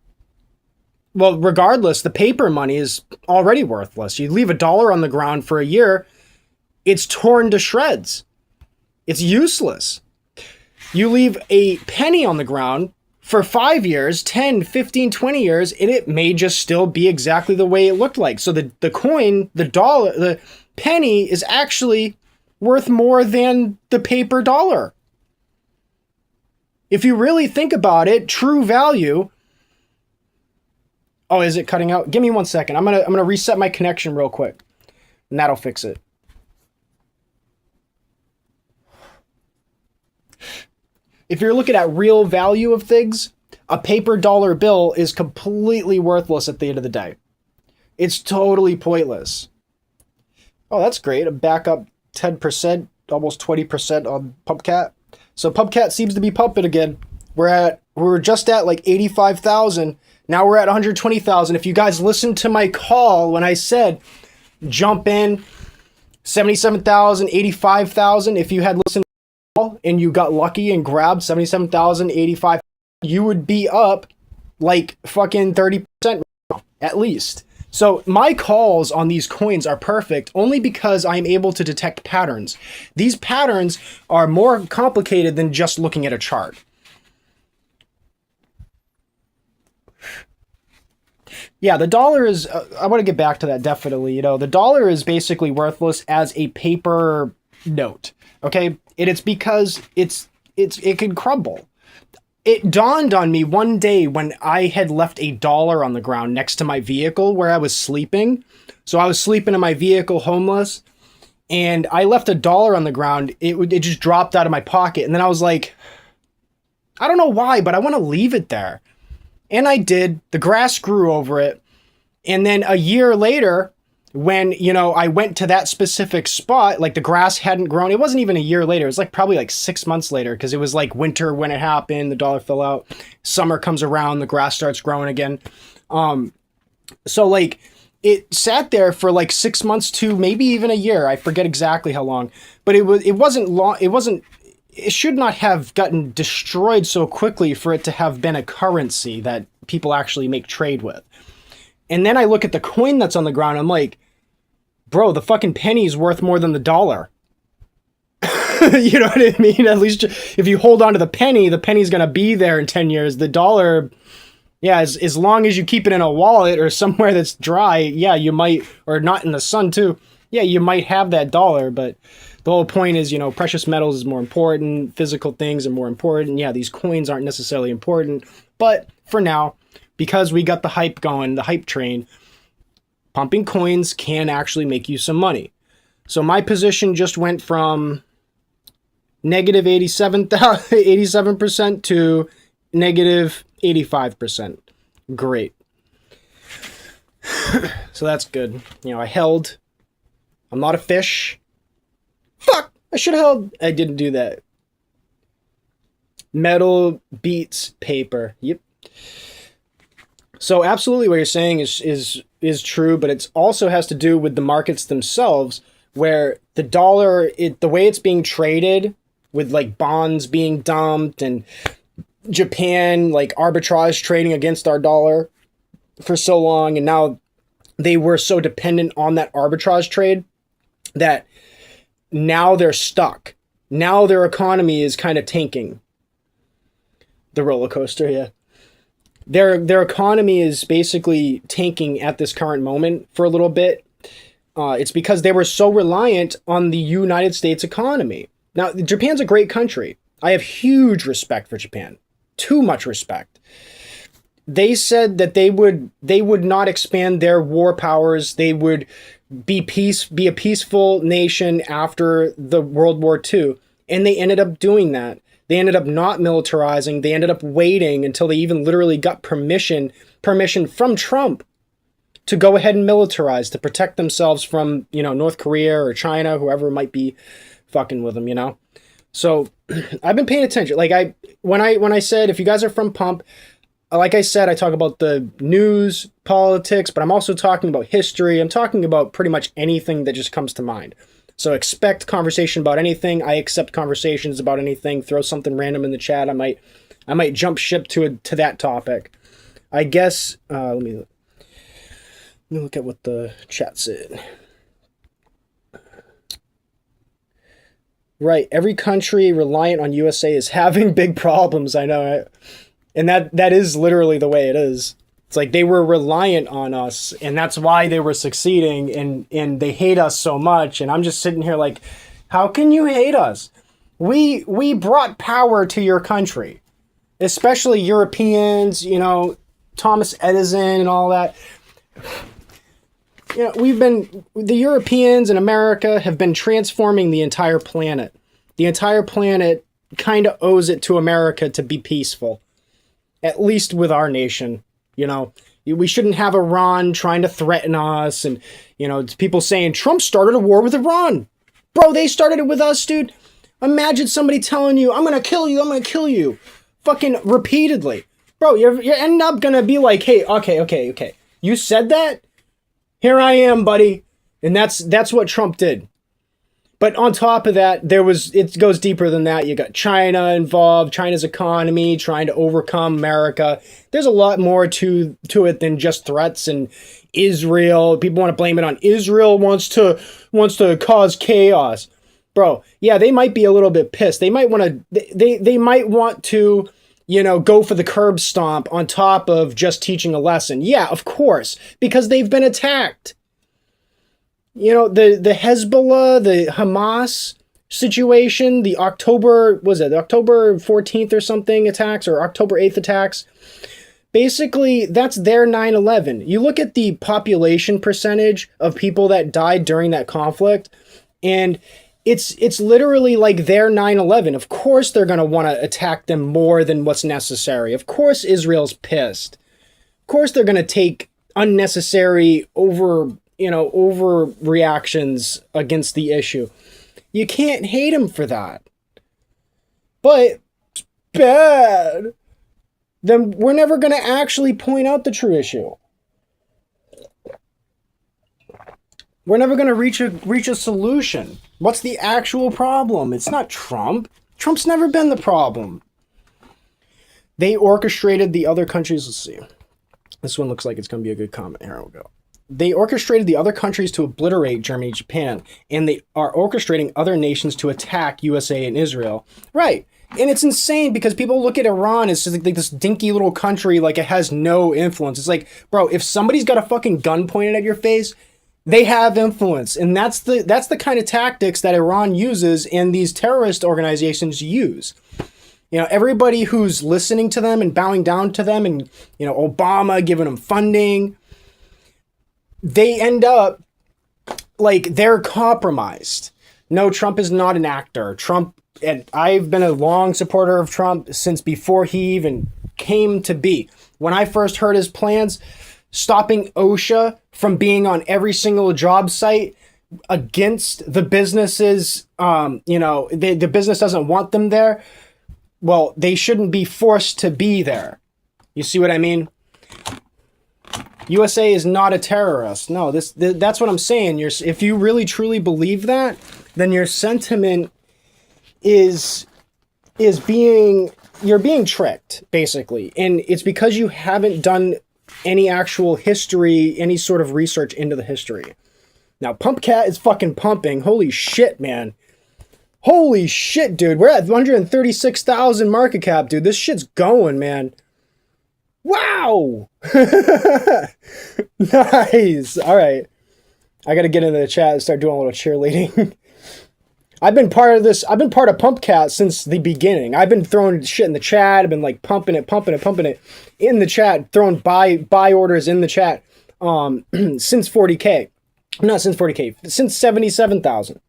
regardless, the paper money is already worthless. You leave $1 on the ground for a year, it's torn to shreds. It's useless. You leave a penny on the ground for 5 years, 10, 15, 20 years, and it may just still be exactly the way it looked like. So the coin, the dollar, the penny is actually worth more than the paper dollar. If you really think about it, true value. Oh, is it cutting out? Give me 1 second. I'm gonna reset my connection real quick, and that'll fix it. If you're looking at real value of things, a paper dollar bill is completely worthless at the end of the day. It's totally pointless. Oh, that's great. A backup 10%, almost 20% on PubCat. So PubCat seems to be pumping again. We're just at like 85,000. Now we're at 120,000. If you guys listened to my call when I said jump in 77,000, 85,000, if you had listened and you got lucky and grabbed 77,085, you would be up like fucking 30% at least. So my calls on these coins are perfect only because I'm able to detect patterns. These patterns are more complicated than just looking at a chart. Yeah, the dollar is, I want to get back to that definitely. The dollar is basically worthless as a paper note. Okay? It's because it can crumble. It dawned on me one day when I had left a dollar on the ground next to my vehicle where I was sleeping. So I was sleeping in my vehicle homeless, and I left a dollar on the ground. It just dropped out of my pocket. And then I was like, I don't know why, but I want to leave it there. And I did. The grass grew over it. And then a year later, when, I went to that specific spot, like the grass hadn't grown. It wasn't even a year later. It was like probably like 6 months later, because it was like winter when it happened. The dollar fell out. Summer comes around. The grass starts growing again. So like it sat there for like 6 months to maybe even a year. I forget exactly how long, but it wasn't long. It should not have gotten destroyed so quickly for it to have been a currency that people actually make trade with. And then I look at the coin that's on the ground. I'm like, bro, the fucking penny's worth more than the dollar. You know what I mean? At least if you hold on to the penny's going to be there in 10 years. The dollar, yeah, as long as you keep it in a wallet or somewhere that's dry, yeah, you might, or not in the sun too. Yeah, you might have that dollar, but the whole point is, precious metals is more important. Physical things are more important. Yeah, these coins aren't necessarily important. But for now, because we got the hype going, the hype train, pumping coins can actually make you some money. So my position just went from negative 87% to negative 85%. Great. So that's good. I held. I'm not a fish. Fuck! I should have held. I didn't do that. Metal beats paper. Yep. So absolutely what you're saying is true, but it also has to do with the markets themselves, where the dollar, the way it's being traded, with like bonds being dumped and Japan like arbitrage trading against our dollar for so long, and now they were so dependent on that arbitrage trade that now they're stuck. Now their economy is kind of tanking. The roller coaster, yeah. Their economy is basically tanking at this current moment for a little bit. It's because they were so reliant on the United States economy. Now, Japan's a great country. I have huge respect for Japan. Too much respect. They said that they would not expand their war powers. They would be a peaceful nation after the World War II. And they ended up doing that. They ended up not militarizing. They ended up waiting until they even literally got permission from Trump to go ahead and militarize, to protect themselves from, North Korea or China, whoever might be fucking with them, So I've been paying attention. Like when I said, if you guys are from Pump, like I said, I talk about the news, politics, but I'm also talking about history. I'm talking about pretty much anything that just comes to mind. So expect conversation about anything. I accept conversations about anything. Throw something random in the chat. I might jump ship to that topic. I guess let me look at what the chat said. Right, every country reliant on USA is having big problems. I know, right? And that is literally the way it is. It's like they were reliant on us, and that's why they were succeeding, and they hate us so much. And I'm just sitting here like, how can you hate us? We brought power to your country, especially Europeans, Thomas Edison and all that. The Europeans and America have been transforming the entire planet. The entire planet kind of owes it to America to be peaceful, at least with our nation. We shouldn't have Iran trying to threaten us, and people saying Trump started a war with Iran. Bro, they started it with us, dude. Imagine somebody telling you, I'm gonna kill you, fucking repeatedly. Bro, you're end up gonna be like, hey, okay, you said that? Here I am, buddy. And that's what Trump did. But on top of that, it goes deeper than that. You got China involved, China's economy, trying to overcome America. There's a lot more to it than just threats and Israel. People want to blame it on Israel wants to cause chaos. Bro, yeah, they might be a little bit pissed. They might want to they might want to, go for the curb stomp on top of just teaching a lesson. Yeah, of course, because they've been attacked. The Hezbollah, the Hamas situation, the October 14th or something attacks, or October 8th attacks. Basically, that's their 9/11. You look at the population percentage of people that died during that conflict, and it's literally like their 9/11. Of course they're going to want to attack them more than what's necessary. Of course Israel's pissed. Of course they're going to take unnecessary overreactions against the issue. You can't hate them for that. But it's bad. Then we're never going to actually point out the true issue. We're never going to reach a solution. What's the actual problem? It's not Trump. Trump's never been the problem. They orchestrated the other countries. Let's see. This one looks like it's going to be a good comment. Here we go. They orchestrated the other countries to obliterate Germany, Japan, and they are orchestrating other nations to attack USA and Israel. Right. And it's insane because people look at Iran as just like this dinky little country, like it has no influence. It's like, bro, if somebody's got a fucking gun pointed at your face, they have influence. And that's the kind of tactics that Iran uses and these terrorist organizations use. Everybody who's listening to them and bowing down to them and, Obama giving them funding, they end up like they're compromised. No, Trump is not an actor. And I've been a long supporter of Trump since before he even came to be. When I first heard his plans, stopping OSHA from being on every single job site against the businesses, the business doesn't want them there. Well, they shouldn't be forced to be there. You see what I mean? USA is not a terrorist. No, that's what I'm saying. If you really truly believe that, then your sentiment is you're being tricked, basically. And it's because you haven't done any actual history, any sort of research into the history. Now, Pumpcat is fucking pumping. Holy shit, man. Holy shit, dude. We're at 136,000 market cap, dude. This shit's going, man. Wow! Nice. All right. I got to get into the chat and start doing a little cheerleading. I've been part of Pumpcat since the beginning. I've been throwing shit in the chat. I've been like pumping it in the chat, throwing buy orders in the chat since 40K. Not since 40K, since 77,000.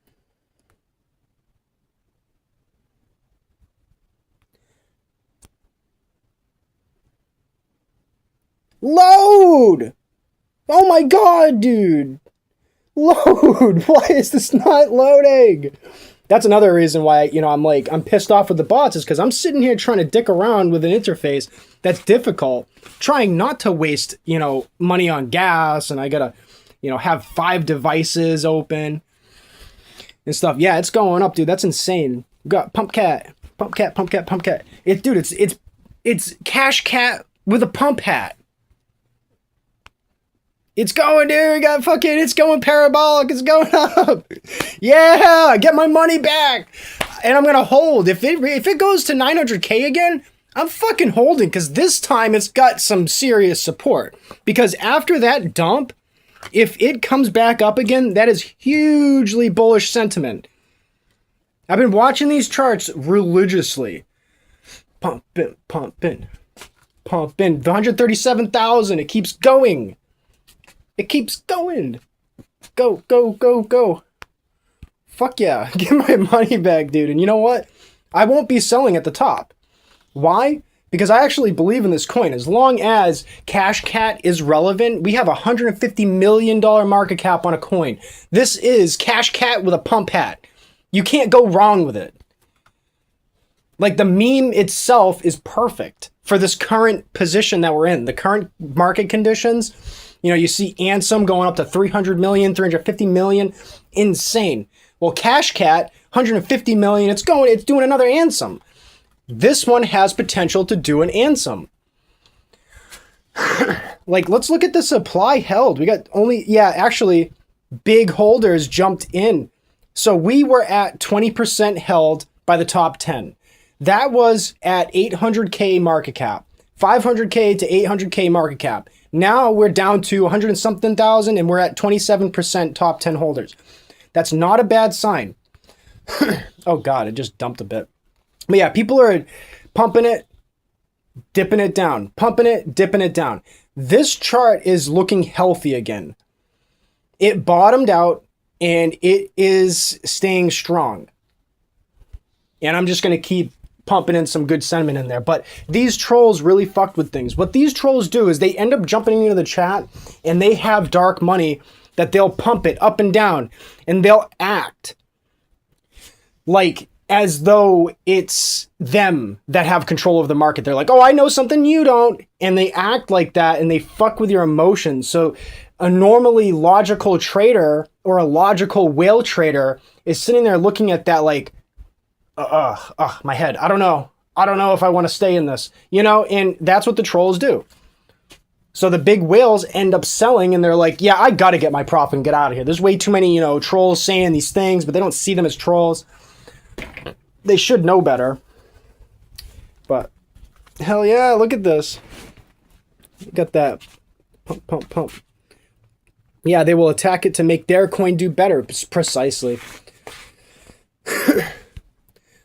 Load! Oh my god, dude! Load! Why is this not loading? That's another reason why, I'm pissed off with the bots, is because I'm sitting here trying to dick around with an interface that's difficult, trying not to waste, money on gas, and I gotta, have 5 devices open and stuff. Yeah, it's going up, dude. That's insane. We got Pumpcat. It's Cash Cat with a pump hat. It's going, dude. It's going parabolic. It's going up. Yeah, get my money back. And I'm going to hold. If it goes to 900K again, I'm fucking holding, because this time it's got some serious support. Because after that dump, if it comes back up again, that is hugely bullish sentiment. I've been watching these charts religiously. Pumping. The 137,000. It keeps going. It keeps going. Go. Fuck yeah. Get my money back, dude. And you know what? I won't be selling at the top. Why? Because I actually believe in this coin. As long as Cash Cat is relevant, we have a $150 million market cap on a coin. This is Cash Cat with a pump hat. You can't go wrong with it. Like, the meme itself is perfect for this current position that we're in. The current market conditions. You see Ansem going up to 300 million, 350 million. Insane. Well, Cash Cat, 150 million, it's doing another Ansem. This one has potential to do an Ansem. Like, let's look at the supply held. We got actually, big holders jumped in. So we were at 20% held by the top 10. That was at 800K market cap, 500K to 800K market cap. Now we're down to 100 and something thousand, and we're at 27% top 10 holders. That's not a bad sign. Oh God, it just dumped a bit. But yeah, people are pumping it, dipping it down, pumping it, dipping it down. This chart is looking healthy again. It bottomed out and it is staying strong. And I'm just going to keep pumping in some good sentiment in there. But these trolls really fucked with things. What these trolls do is they end up jumping into the chat and they have dark money that they'll pump it up and down, and they'll act like as though it's them that have control of the market. They're like, oh, I know something you don't. And they act like that and they fuck with your emotions. So a normally logical trader or a logical whale trader is sitting there looking at that like, my head. I don't know. I don't know if I want to stay in this, and that's what the trolls do. So the big whales end up selling and they're like, yeah, I got to get my profit and get out of here. There's way too many, trolls saying these things, but they don't see them as trolls. They should know better. But hell yeah, look at this. You got that pump, pump, pump. Yeah, they will attack it to make their coin do better. Precisely.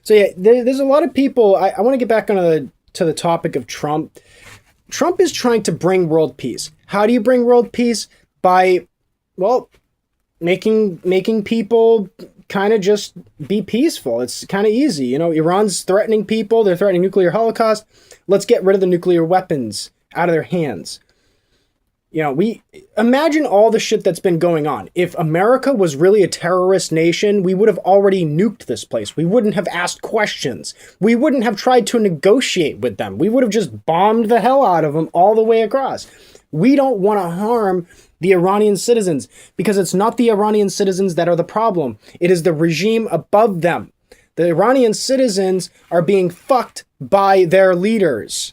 So yeah, there's a lot of people. I want to get back to the topic of Trump. Trump is trying to bring world peace. How do you bring world peace? By, well, making people kind of just be peaceful. It's kind of easy. Iran's threatening people. They're threatening nuclear holocaust. Let's get rid of the nuclear weapons out of their hands. We imagine all the shit that's been going on. If America was really a terrorist nation, we would have already nuked this place. We wouldn't have asked questions. We wouldn't have tried to negotiate with them. We would have just bombed the hell out of them all the way across. We don't want to harm the Iranian citizens because it's not the Iranian citizens that are the problem. It is the regime above them. The Iranian citizens are being fucked by their leaders.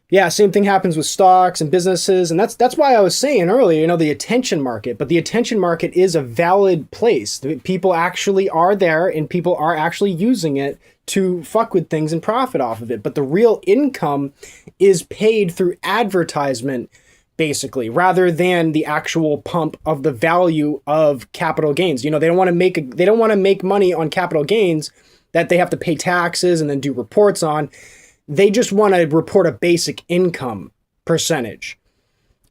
Yeah, same thing happens with stocks and businesses. And that's why I was saying earlier, the attention market. But the attention market is a valid place. People actually are there and people are actually using it to fuck with things and profit off of it. But the real income is paid through advertisement, basically, rather than the actual pump of the value of capital gains. They don't want to make money on capital gains that they have to pay taxes and then do reports on. They just want to report a basic income percentage.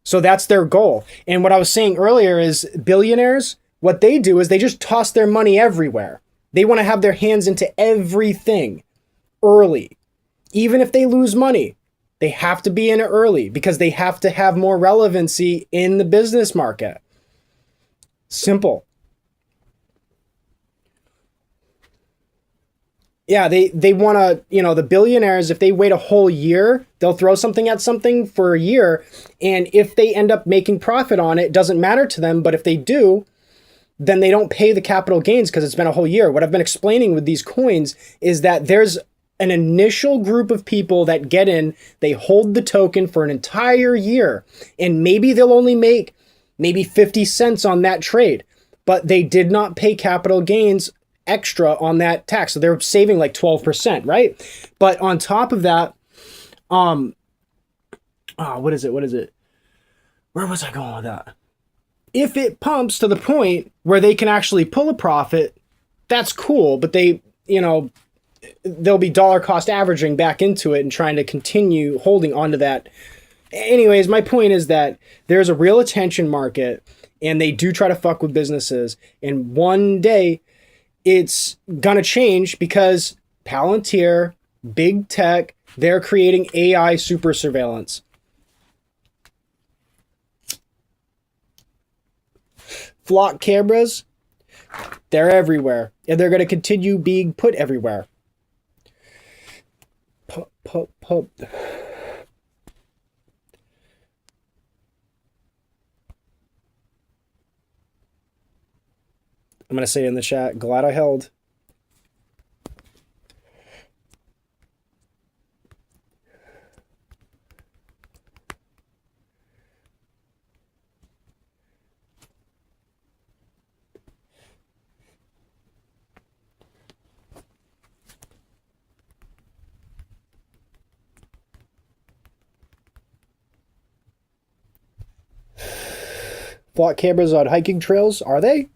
So that's their goal. And what I was saying earlier is billionaires, what they do is they just toss their money everywhere. They want to have their hands into everything early. Even if they lose money, they have to be in it early because they have to have more relevancy in the business market. Simple. Yeah, they want to, the billionaires, if they wait a whole year, they'll throw something at something for a year. And if they end up making profit on it, it doesn't matter to them. But if they do, then they don't pay the capital gains because it's been a whole year. What I've been explaining with these coins is that there's an initial group of people that get in, they hold the token for an entire year, and maybe they'll only make maybe 50 cents on that trade, but they did not pay capital gains extra on that tax. So they're saving like 12%, right? But on top of that, what is it? Where was I going with that? If it pumps to the point where they can actually pull a profit, that's cool, but they'll be dollar cost averaging back into it and trying to continue holding onto that. Anyways, my point is that there's a real attention market and they do try to fuck with businesses. And one day it's going to change because Palantir, big tech, they're creating AI super surveillance. Flock cameras, they're everywhere. And they're going to continue being put everywhere. Pump. I'm going to say in the chat, glad I held. Flock cameras on hiking trails, are they?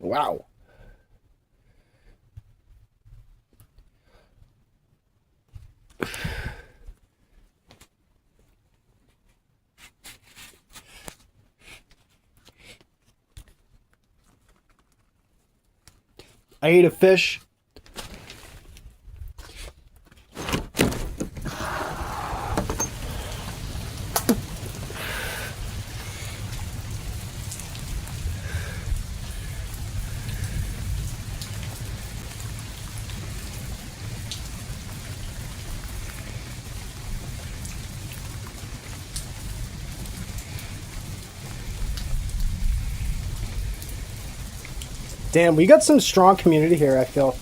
Wow. I ate a fish. Damn, we got some strong community here, I feel.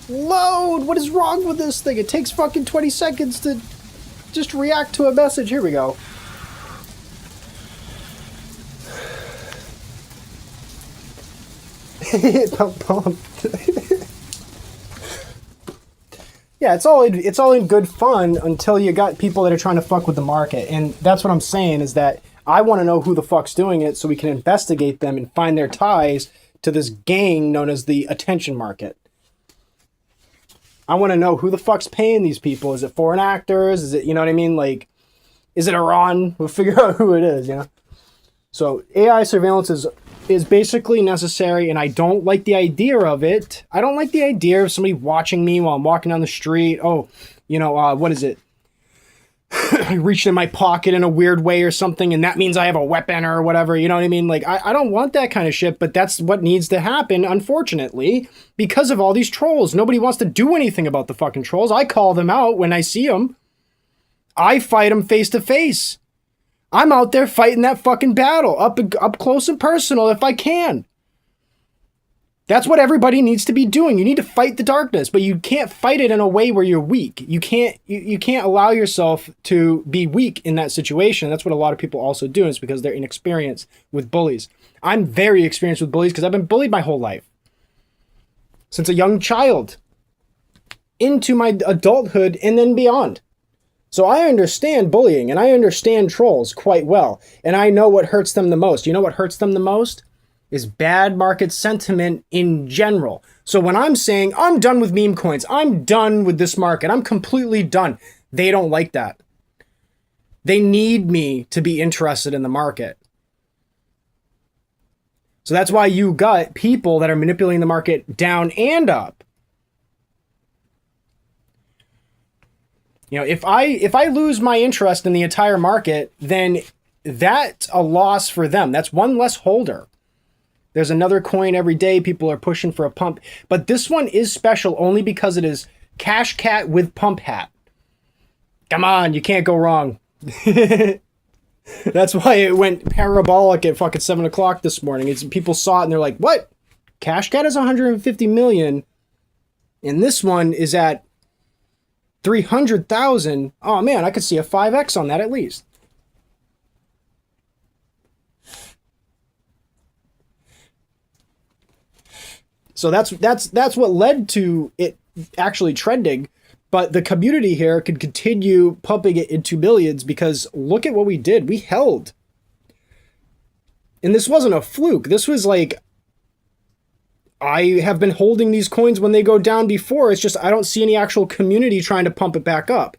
Load! What is wrong with this thing? It takes fucking 20 seconds to just react to a message. Here we go. Pump, pump. Yeah, it's all in good fun until you got people that are trying to fuck with the market. And that's what I'm saying is that I want to know who the fuck's doing it so we can investigate them and find their ties to this gang known as the attention market. I want to know who the fuck's paying these people. Is it foreign actors? Is it, you know what I mean? Like, is it Iran? We'll figure out who it is, you know? So AI surveillance is basically necessary, and I don't like the idea of it. I don't like the idea of somebody watching me while I'm walking down the street. Oh, you know, what is it? I reached in my pocket in a weird way or something, and that means I have a weapon or whatever. You know what I mean? Like, I don't want that kind of shit, but that's what needs to happen, unfortunately, because of all these trolls. Nobody wants to do anything about the fucking trolls. I call them out when I see them. I fight them face to face. I'm out there fighting that fucking battle, up close and personal if I can. That's what everybody needs to be doing. You need to fight the darkness, but you can't fight it in a way where you're weak. You can't allow yourself to be weak in that situation. That's what a lot of people also do, is because they're inexperienced with bullies. I'm very experienced with bullies because I've been bullied my whole life. Since a young child, into my adulthood and then beyond. So I understand bullying and I understand trolls quite well. And I know what hurts them the most. You know what hurts them the most? Is bad market sentiment in general. So when I'm saying I'm done with meme coins, I'm done with this market, I'm completely done, they don't like that. They need me to be interested in the market. So that's why you got people that are manipulating the market down and up. You know, if I lose my interest in the entire market, then that's a loss for them. That's one less holder. There's another coin every day. People are pushing for a pump. But this one is special only because it is Cash Cat with Pump Hat. Come on, you can't go wrong. That's why it went parabolic at fucking 7 o'clock this morning. It's, people saw it and they're like, what? Cash Cat is 150 million. And this one is at 300,000. Oh man, I could see a 5x on that at least. So that's what led to it actually trending, but the community here could continue pumping it into millions because look at what we did. We held. And this wasn't a fluke. This was like, I have been holding these coins when they go down before. It's just I don't see any actual community trying to pump it back up.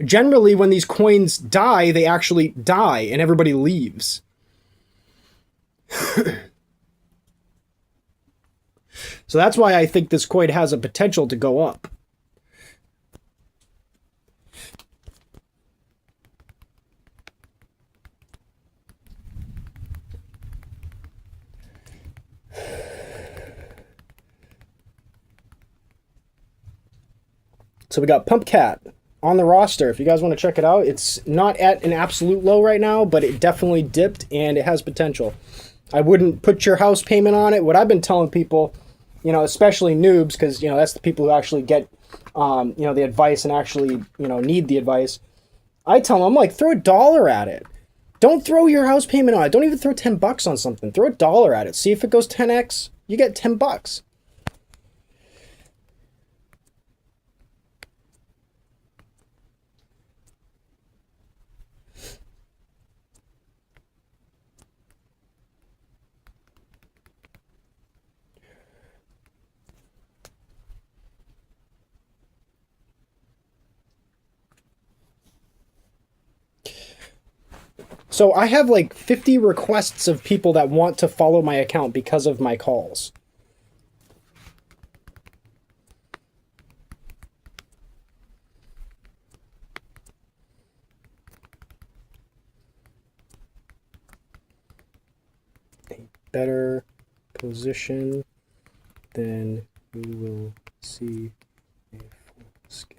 Generally, when these coins die, they actually die and everybody leaves. So that's why I think this coin has a potential to go up. So we got Pump Cat on the roster. If you guys want to check it out, it's not at an absolute low right now, but it definitely dipped and it has potential. I wouldn't put your house payment on it. What I've been telling people, especially noobs, because, that's the people who actually get, the advice and actually, need the advice. I tell them, like, throw $1 at it. Don't throw your house payment on it. Don't even throw $10 on something. Throw $1 at it. See if it goes 10x. You get $10. So I have like 50 requests of people that want to follow my account because of my calls. A better position, then you will see a full scale.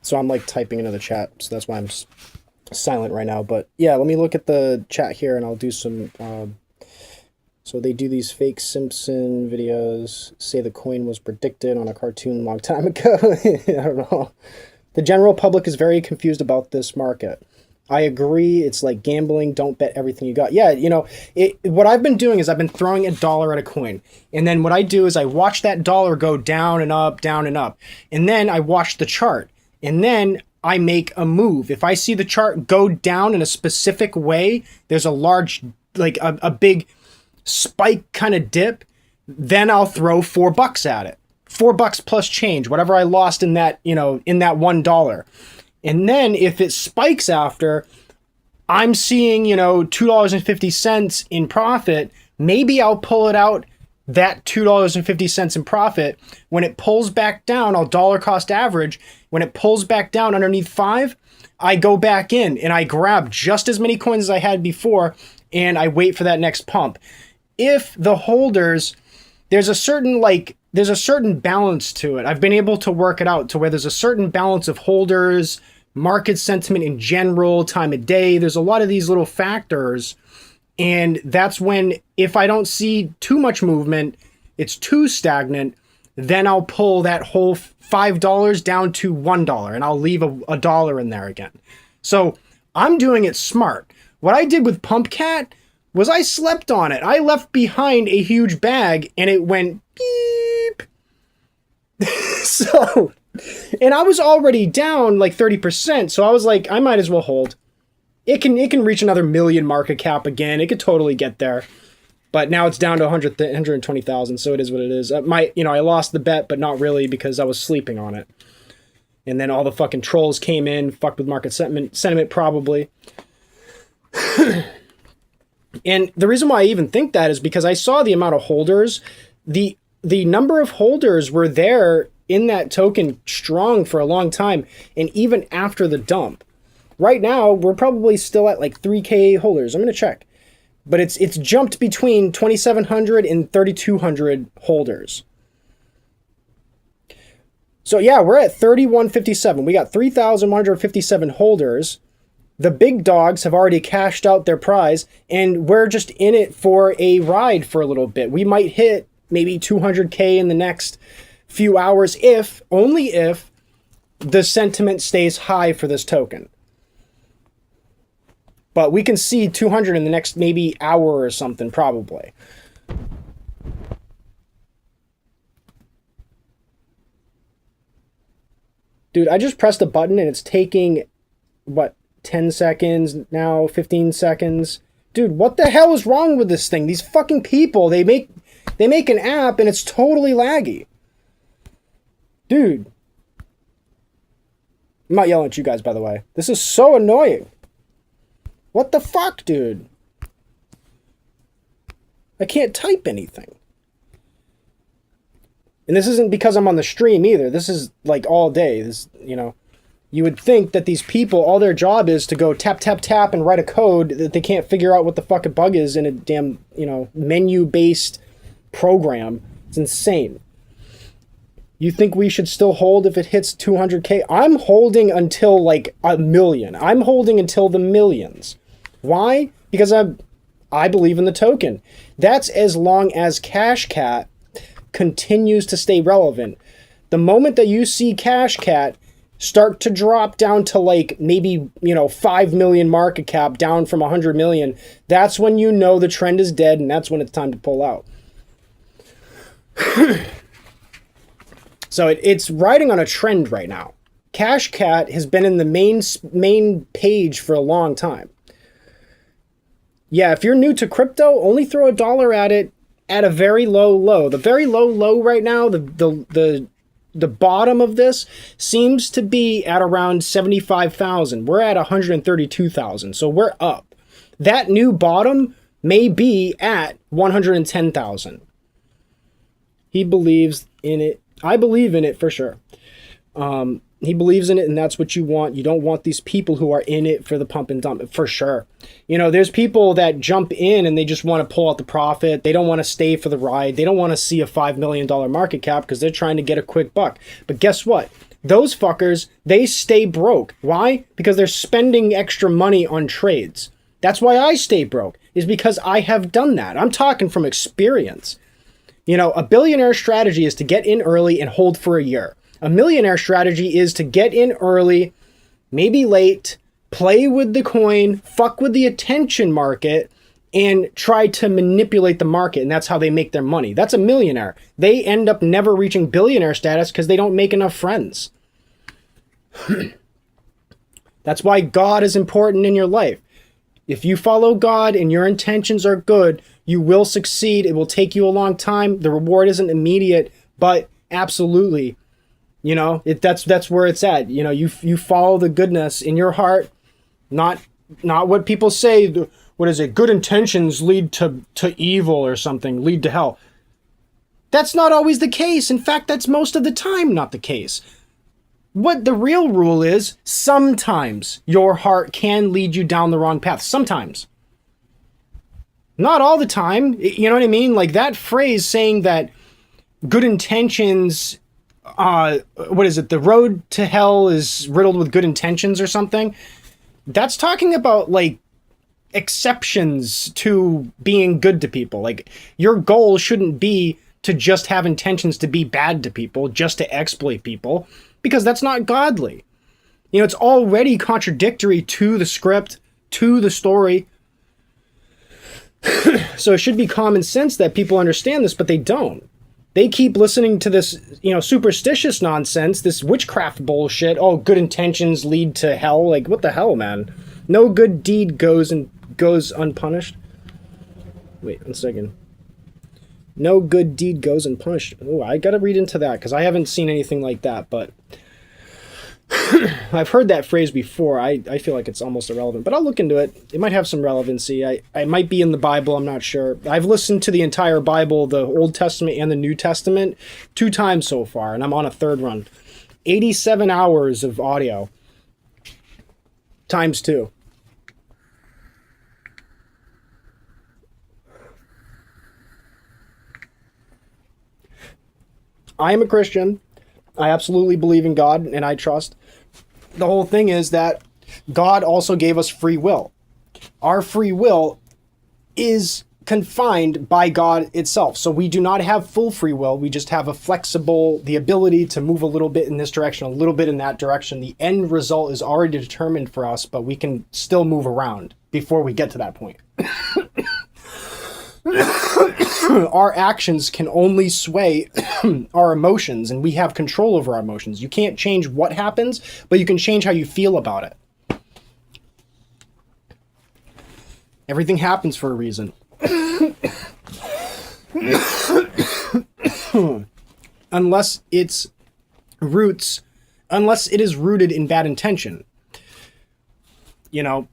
So I'm like typing into the chat, so that's why I'm silent right now. But yeah, let me look at the chat here and I'll do some... so they do these fake Simpson videos, say the coin was predicted on a cartoon a long time ago. I don't know. The general public is very confused about this market. I agree. It's like gambling. Don't bet everything you got. Yeah, what I've been doing is I've been throwing $1 at a coin. And then what I do is I watch that dollar go down and up, down and up. And then I watch the chart. And then I make a move. If I see the chart go down in a specific way, there's a large, like a big spike kind of dip, then I'll throw $4 at it. $4 plus change, whatever I lost in that, in that $1. And then if it spikes after, I'm seeing, $2.50 in profit, maybe I'll pull it out that $2.50 in profit. When it pulls back down, I'll dollar cost average. When it pulls back down underneath 5, I go back in and I grab just as many coins as I had before and I wait for that next pump. If the holders, there's a certain balance to it. I've been able to work it out to where there's a certain balance of holders, market sentiment in general, time of day. There's a lot of these little factors. And that's when, if I don't see too much movement, it's too stagnant, then I'll pull that whole $5 down to $1 and I'll leave a dollar in there again. So I'm doing it smart. What I did with Pump Cat was I slept on it. I left behind a huge bag and it went beep. So, and I was already down like 30%. So I was like, I might as well hold. It can reach another million market cap again. It could totally get there. But now it's down to 120,000, so it is what it is. I lost the bet, but not really because I was sleeping on it. And then all the fucking trolls came in, fucked with market sentiment probably. And the reason why I even think that is because I saw the amount of holders. The number of holders were there in that token strong for a long time, and even after the dump. Right now, we're probably still at like 3K holders. I'm going to check. But it's jumped between 2,700 and 3,200 holders. So yeah, we're at 3,157. We got 3,157 holders. The big dogs have already cashed out their prize, and we're just in it for a ride for a little bit. We might hit maybe 200K in the next few hours only if the sentiment stays high for this token. But we can see 200 in the next maybe hour or something, probably. Dude, I just pressed a button and it's taking, what, 10 seconds now, 15 seconds? Dude, what the hell is wrong with this thing? These fucking people, they make an app and it's totally laggy. Dude. I'm not yelling at you guys, by the way. This is so annoying. What the fuck, dude? I can't type anything. And this isn't because I'm on the stream either. This is like all day. This, you know, you would think that these people, all their job is to go tap, tap, tap and write a code that they can't figure out what the fuck a bug is in a damn, you know, menu-based program. It's insane. You think we should still hold if it hits 200K? I'm holding until like 1 million. I'm holding until the millions. Why? Because I believe in the token. That's as long as Cash Cat continues to stay relevant. The moment that you see Cash Cat start to drop down to like maybe, you know, 5 million market cap down from 100 million, that's when you know the trend is dead and that's when it's time to pull out. So it's riding on a trend right now. Cash Cat has been in the main page for a long time. Yeah, if you're new to crypto, only throw $1 at it at a very low low. The very low right now, the bottom of this seems to be at around 75,000. We're at 132,000, so we're up. That new bottom may be at 110,000. He believes in it. I believe in it for sure. He believes in it, and that's what you want. You don't want these people who are in it for the pump and dump, for sure. You know, there's people that jump in and they just want to pull out the profit. They don't want to stay for the ride. They don't want to see a $5 million market cap because they're trying to get a quick buck. But guess what? Those fuckers, they stay broke. Why? Because they're spending extra money on trades. That's why I stay broke, is because I have done that. I'm talking from experience. You know, a billionaire strategy is to get in early and hold for a year. A millionaire strategy is to get in early, maybe late, play with the coin, fuck with the attention market, and try to manipulate the market. And that's how they make their money. That's a millionaire. They end up never reaching billionaire status because they don't make enough friends. That's why God is important in your life. If you follow God and your intentions are good, you will succeed. It will take you a long time. The reward isn't immediate, but absolutely. You know, that's where it's at. You know, you follow the goodness in your heart, not what people say. What is it? Good intentions lead to evil or something, lead to hell. That's not always the case. In fact, that's most of the time not the case. What the real rule is, sometimes your heart can lead you down the wrong path. Sometimes. Not all the time. You know what I mean? Like that phrase saying that good intentions, what is it? The road to hell is riddled with good intentions or something. That's talking about like exceptions to being good to people. Like your goal shouldn't be to just have intentions to be bad to people, just to exploit people, because that's not godly. You know, it's already contradictory to the script, to the story. So it should be common sense that people understand this, but they don't. They keep listening to this, you know, superstitious nonsense, this witchcraft bullshit. Oh, good intentions lead to hell. Like, what the hell, man? No good deed goes unpunished. Wait, 1 second. No good deed goes unpunished. Oh, I gotta read into that because I haven't seen anything like that, but I've heard that phrase before. I feel like it's almost irrelevant, but I'll look into it. It might have some relevancy. I might be in the Bible, I'm not sure. I've listened to the entire Bible, the Old Testament and the New Testament, 2 times so far, and I'm on a 3rd run. 87 hours of audio. Times 2. I am a Christian. I absolutely believe in God, and I trust. The whole thing is that God also gave us free will. Our free will is confined by God itself. So we do not have full free will. We just have the ability to move a little bit in this direction, a little bit in that direction. The end result is already determined for us, but we can still move around before we get to that point. Our actions can only sway our emotions, and we have control over our emotions. You can't change what happens, but you can change how you feel about it. Everything happens for a reason. unless it is rooted in bad intention. You know,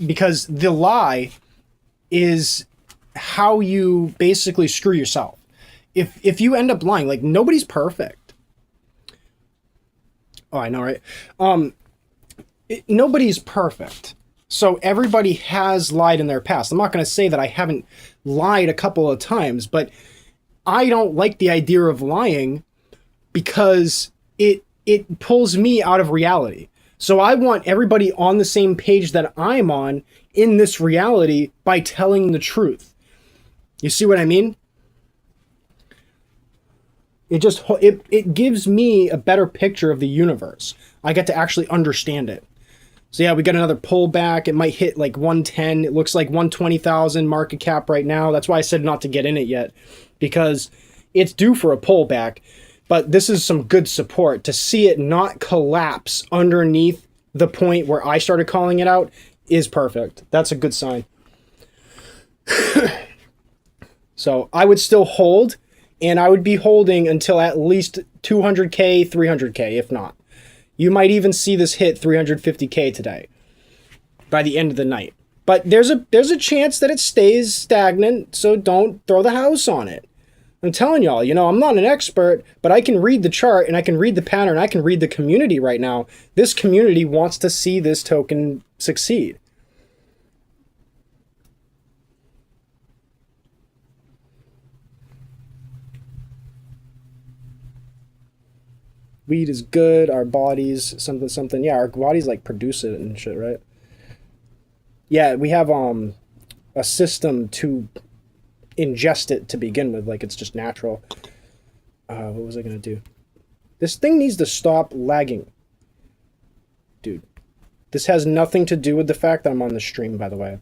because the lie is how you basically screw yourself. If you end up lying, like, nobody's perfect. Oh, I know, right? Nobody's perfect. So everybody has lied in their past. I'm not going to say that I haven't lied a couple of times, but I don't like the idea of lying because it pulls me out of reality. So I want everybody on the same page that I'm on in this reality by telling the truth. You see what I mean? It gives me a better picture of the universe. I get to actually understand it. So yeah, we got another pullback. It might hit like 110. It looks like 120,000 market cap right now. That's why I said not to get in it yet, because it's due for a pullback. But this is some good support. To see it not collapse underneath the point where I started calling it out is perfect. That's a good sign. So I would still hold, and I would be holding until at least 200K, 300K, if not. You might even see this hit 350K today by the end of the night. But there's a chance that it stays stagnant, so don't throw the house on it. I'm telling y'all, I'm not an expert, but I can read the chart, and I can read the pattern, I can read the community right now. This community wants to see this token succeed. Weed is good, our bodies, something. Yeah, our bodies like produce it and shit, right? Yeah, we have a system to ingest it to begin with, like it's just natural. What was I gonna do? This thing needs to stop lagging. Dude, this has nothing to do with the fact that I'm on the stream, by the way.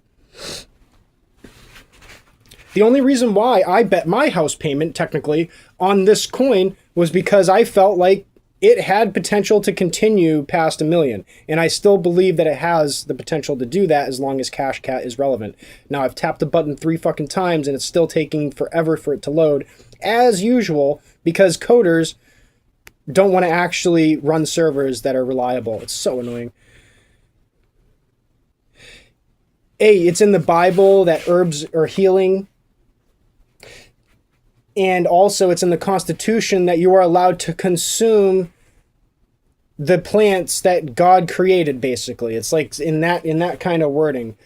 The only reason why I bet my house payment, technically, on this coin was because I felt like it had potential to continue past 1 million. And I still believe that it has the potential to do that as long as CashCat is relevant. Now, I've tapped the button 3 fucking times and it's still taking forever for it to load, as usual, because coders don't want to actually run servers that are reliable. It's so annoying. Hey, it's in the Bible that herbs are healing. And also it's in the Constitution that you are allowed to consume the plants that God created, basically. It's like in that kind of wording.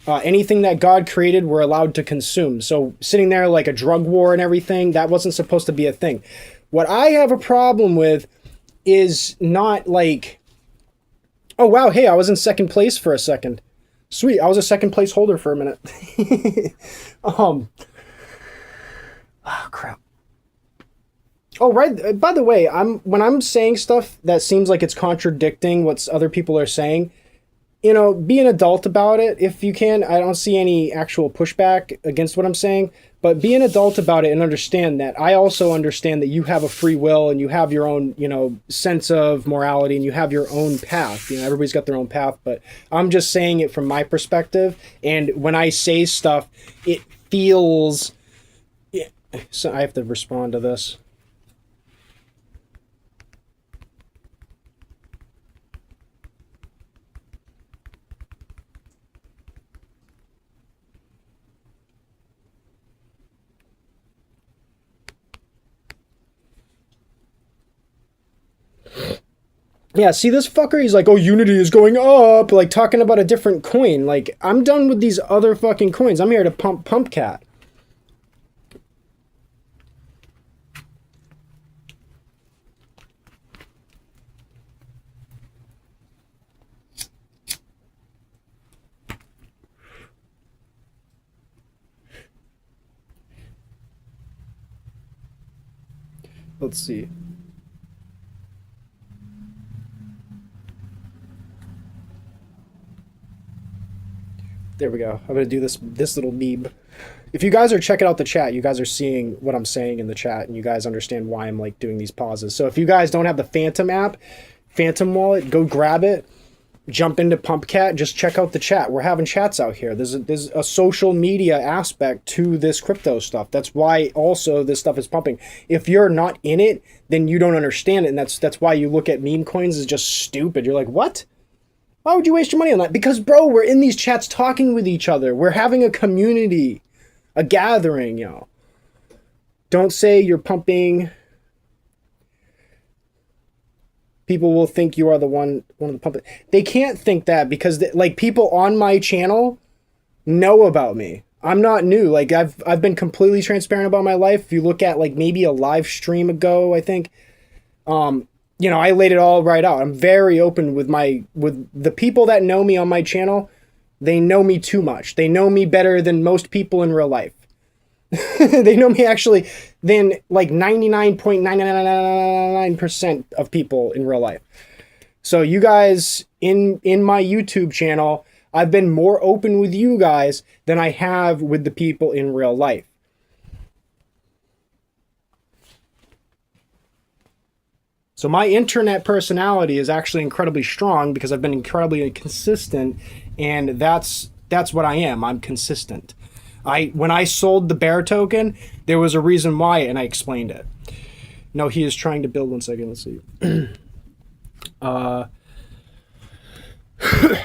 Anything that God created, we're allowed to consume. So sitting there like a drug war and everything, that wasn't supposed to be a thing. What I have a problem with is not like, oh wow, hey, I was in second place for a second. Sweet, I was a second place holder for a minute. Oh, crap. Oh, right. By the way, when I'm saying stuff that seems like it's contradicting what other people are saying, be an adult about it if you can. I don't see any actual pushback against what I'm saying, but be an adult about it and understand that I also understand that you have a free will and you have your own, sense of morality and you have your own path. Everybody's got their own path, but I'm just saying it from my perspective. And when I say stuff, it feels... So I have to respond to this. Yeah, see this fucker? He's like, oh, Unity is going up, like talking about a different coin. Like, I'm done with these other fucking coins. I'm here to pump Pumpcat. Let's see. There we go. I'm gonna do this little meme. If you guys are checking out the chat, you guys are seeing what I'm saying in the chat, and you guys understand why I'm like doing these pauses. So if you guys don't have the Phantom app, Phantom Wallet, go grab it. Jump into Pumpcat. Just check out the chat. We're having chats out here. There's a social media aspect to this crypto stuff. That's why also this stuff is pumping. If you're not in it, then you don't understand it, and that's why you look at meme coins as just stupid. You're like, what? Why would you waste your money on that? Because, bro, we're in these chats talking with each other. We're having a community, a gathering, yo. Don't say you're pumping. People will think you are the one of the pumping. They can't think that because, like, people on my channel know about me. I'm not new. Like, I've been completely transparent about my life. If you look at, like, maybe a live stream ago, I think, you know, I laid it all right out. I'm very open with the people that know me on my channel. They know me too much. They know me better than most people in real life. They know me actually than like 99.999% of people in real life. So you guys in my YouTube channel, I've been more open with you guys than I have with the people in real life. So my internet personality is actually incredibly strong because I've been incredibly consistent, and that's what I am. I'm consistent. When I sold the bear token, there was a reason why, and I explained it. No, he is trying to build. 1 second. Let's see.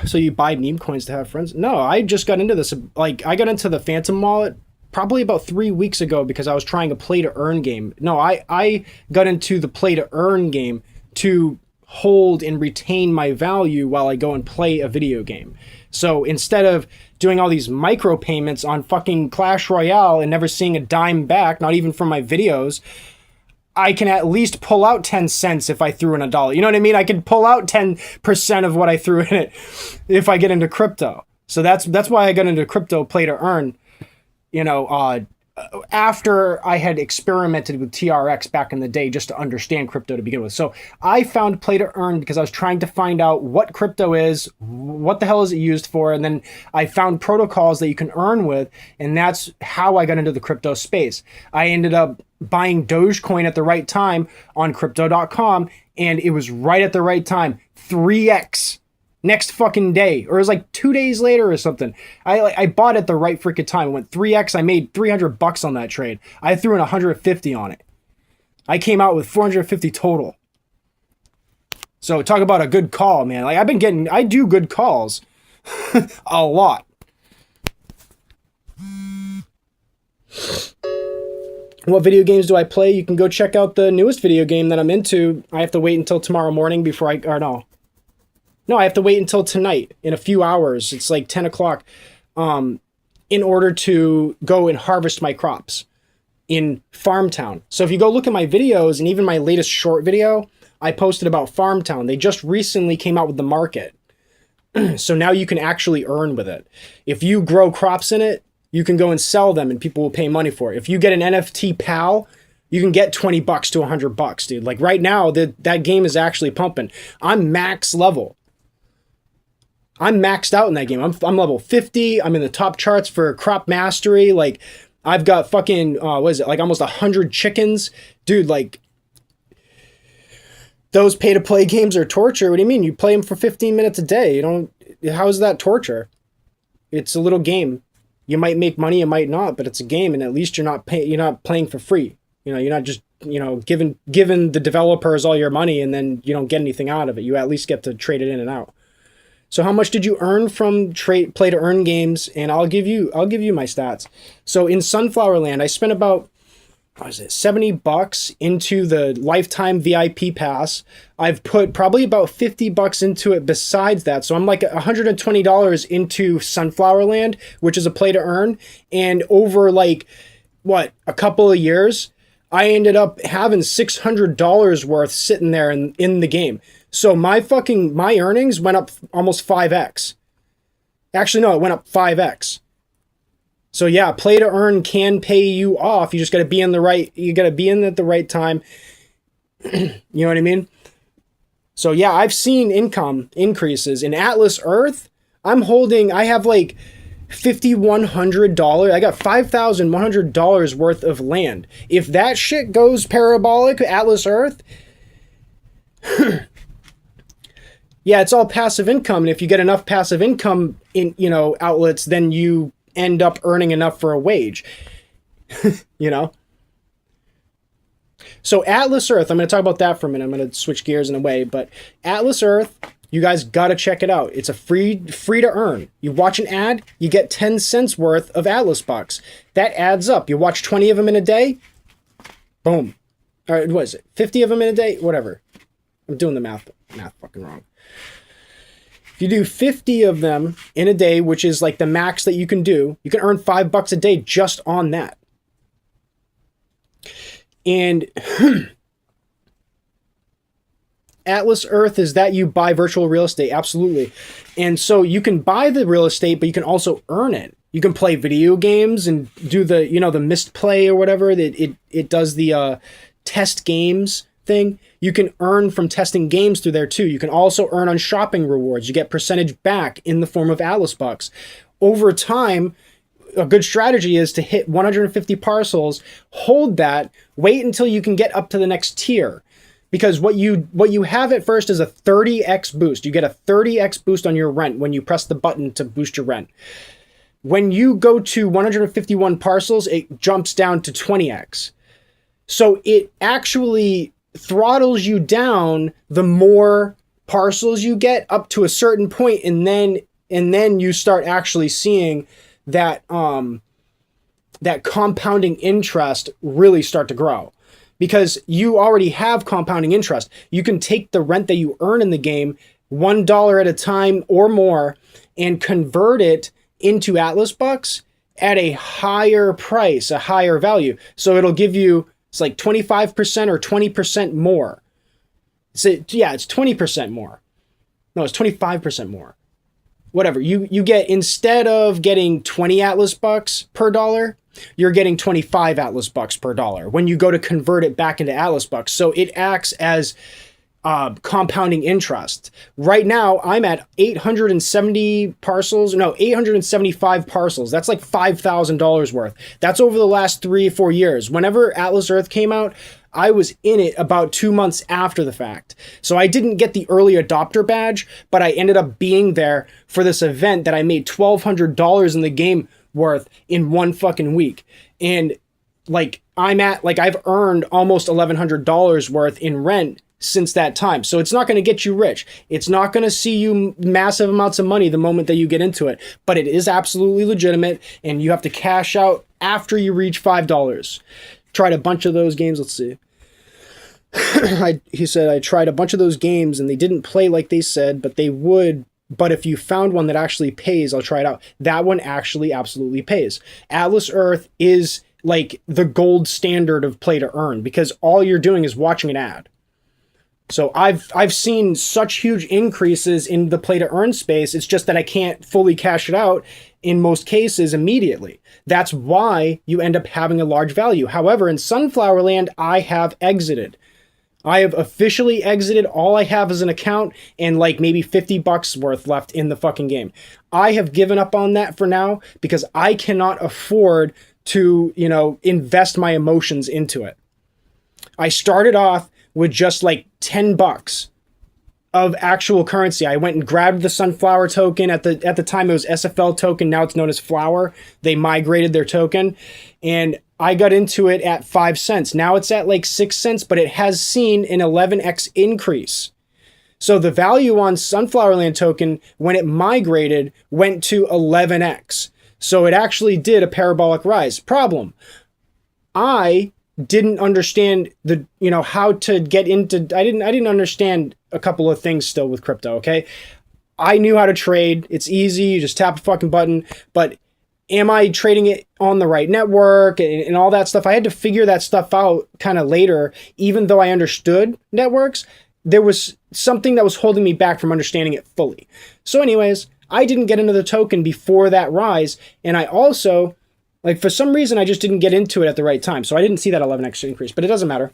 So you buy meme coins to have friends? No, I just got into this. Like, I got into the Phantom Wallet probably about 3 weeks ago because I was trying a play to earn game. No, I got into the play to earn game to hold and retain my value while I go and play a video game. So instead of doing all these micro payments on fucking Clash Royale and never seeing a dime back, not even from my videos, I can at least pull out 10 cents if I threw in $1. You know what I mean? I can pull out 10% of what I threw in it if I get into crypto. So that's why I got into crypto play to earn, you know, after I had experimented with TRX back in the day just to understand crypto to begin with. So I found play to earn because I was trying to find out what crypto is, what the hell is it used for, and then I found protocols that you can earn with, and that's how I got into the crypto space. I ended up buying Dogecoin at the right time on crypto.com, and it was right at the right time. 3x. Next fucking day, or it was like 2 days later or something. I bought at the right freaking time. It went 3x. I made $300 on that trade. I threw in 150 on it. I came out with 450 total. So talk about a good call, man. Like, I do good calls a lot. What video games do I play? You can go check out the newest video game that I'm into. I have to wait until tomorrow morning before No, I have to wait until tonight, in a few hours. It's like 10 o'clock, in order to go and harvest my crops in Farmtown. So if you go look at my videos, and even my latest short video, I posted about Farmtown. They just recently came out with the market. So now you can actually earn with it. If you grow crops in it, you can go and sell them and people will pay money for it. If you get an NFT PAL, you can get $20 to $100, dude. Like right now, that game is actually pumping. I'm max level. I'm maxed out in that game. I'm level 50. I'm in the top charts for crop mastery. Like, I've got fucking, what is it? Like almost 100 chickens. Dude, like, those pay to play games are torture. What do you mean? You play them for 15 minutes a day. How is that torture? It's a little game. You might make money, you might not, but it's a game, and at least you're not playing for free. You know, you're not just, giving the developers all your money and then you don't get anything out of it. You at least get to trade it in and out. So how much did you earn from play to earn games? And I'll give you my stats. So in Sunflower Land, I spent about, $70 into the lifetime VIP pass. I've put probably about $50 into it besides that. So I'm like $120 into Sunflower Land, which is a play to earn. And over like, a couple of years, I ended up having $600 worth sitting there in the game. So my earnings went up almost 5x. Actually, no, it went up 5x. So yeah, play to earn can pay you off. You just got to be in at the right time. You know what I mean? So yeah, I've seen income increases in Atlas Earth. I have like $5,100. I got $5,100 worth of land. If that shit goes parabolic, Atlas Earth, yeah, it's all passive income. And if you get enough passive income in, outlets, then you end up earning enough for a wage, you know? So Atlas Earth, I'm going to talk about that for a minute. I'm going to switch gears in a way, but Atlas Earth, you guys got to check it out. It's a free to earn. You watch an ad, you get 10 cents worth of Atlas bucks. That adds up. You watch 20 of them in a day, boom. All right, what is it? 50 of them in a day? Whatever. I'm doing the math fucking wrong. If you do 50 of them in a day, which is like the max that you can do, you can earn $5 a day just on that. And Atlas Earth is that you buy virtual real estate. Absolutely. And so you can buy the real estate, but you can also earn it. You can play video games and do the, the missed play or whatever. It does the test games thing. You can earn from testing games through there too. You can also earn on shopping rewards. You get percentage back in the form of Atlas bucks. Over time, a good strategy is to hit 150 parcels, hold that, wait until you can get up to the next tier. Because what you have at first is a 30x boost. You get a 30x boost on your rent when you press the button to boost your rent. When you go to 151 parcels, it jumps down to 20x. So it actually throttles you down the more parcels you get up to a certain point, and then you start actually seeing that that compounding interest really start to grow, because you already have compounding interest. You can take the rent that you earn in the game $1 at a time or more and convert it into Atlas bucks at a higher price, a higher value. So it'll give you, it's like 25% or 20% more. So yeah, it's 20% more. No, it's 25% more. Whatever, you get, instead of getting 20 Atlas bucks per dollar, you're getting 25 Atlas bucks per dollar when you go to convert it back into Atlas bucks. So it acts as compounding interest. Right now, I'm at 875 parcels. That's like $5,000 worth. That's over the last 3 or 4 years. Whenever Atlas Earth came out, I was in it about 2 months after the fact. So I didn't get the early adopter badge, but I ended up being there for this event that I made $1,200 in the game worth in one fucking week. And I've earned almost $1,100 worth in rent since that time. So it's not going to get you rich. It's not going to see you massive amounts of money the moment that you get into it, but it is absolutely legitimate, and you have to cash out after you reach $5. Tried a bunch of those games. Let's see. He said, I tried a bunch of those games and they didn't play like they said, but they would. But if you found one that actually pays, I'll try it out. That one actually absolutely pays. Atlas Earth is like the gold standard of play to earn, because all you're doing is watching an ad. So I've seen such huge increases in the play to earn space. It's just that I can't fully cash it out in most cases immediately. That's why you end up having a large value. However, in Sunflower Land, I have exited. I have officially exited. All I have is an account and like maybe $50 worth left in the fucking game. I have given up on that for now because I cannot afford to, invest my emotions into it. I started off with just like $10 of actual currency. I went and grabbed the Sunflower token. At the time it was SFL token. Now it's known as Flower. They migrated their token, and I got into it at 5 cents. Now it's at like 6 cents, but it has seen an 11x increase. So the value on Sunflower Land token, when it migrated, went to 11x. So it actually did a parabolic rise. Problem: I didn't understand how to get into. I didn't understand a couple of things still with crypto. Okay, I knew how to trade. It's easy. You just tap a fucking button. But am I trading it on the right network and all that stuff? I had to figure that stuff out kind of later. Even though I understood networks, there was something that was holding me back from understanding it fully. So anyways, I didn't get into the token before that rise. And I also Like, for some reason, I just didn't get into it at the right time, so I didn't see that 11x increase, but it doesn't matter.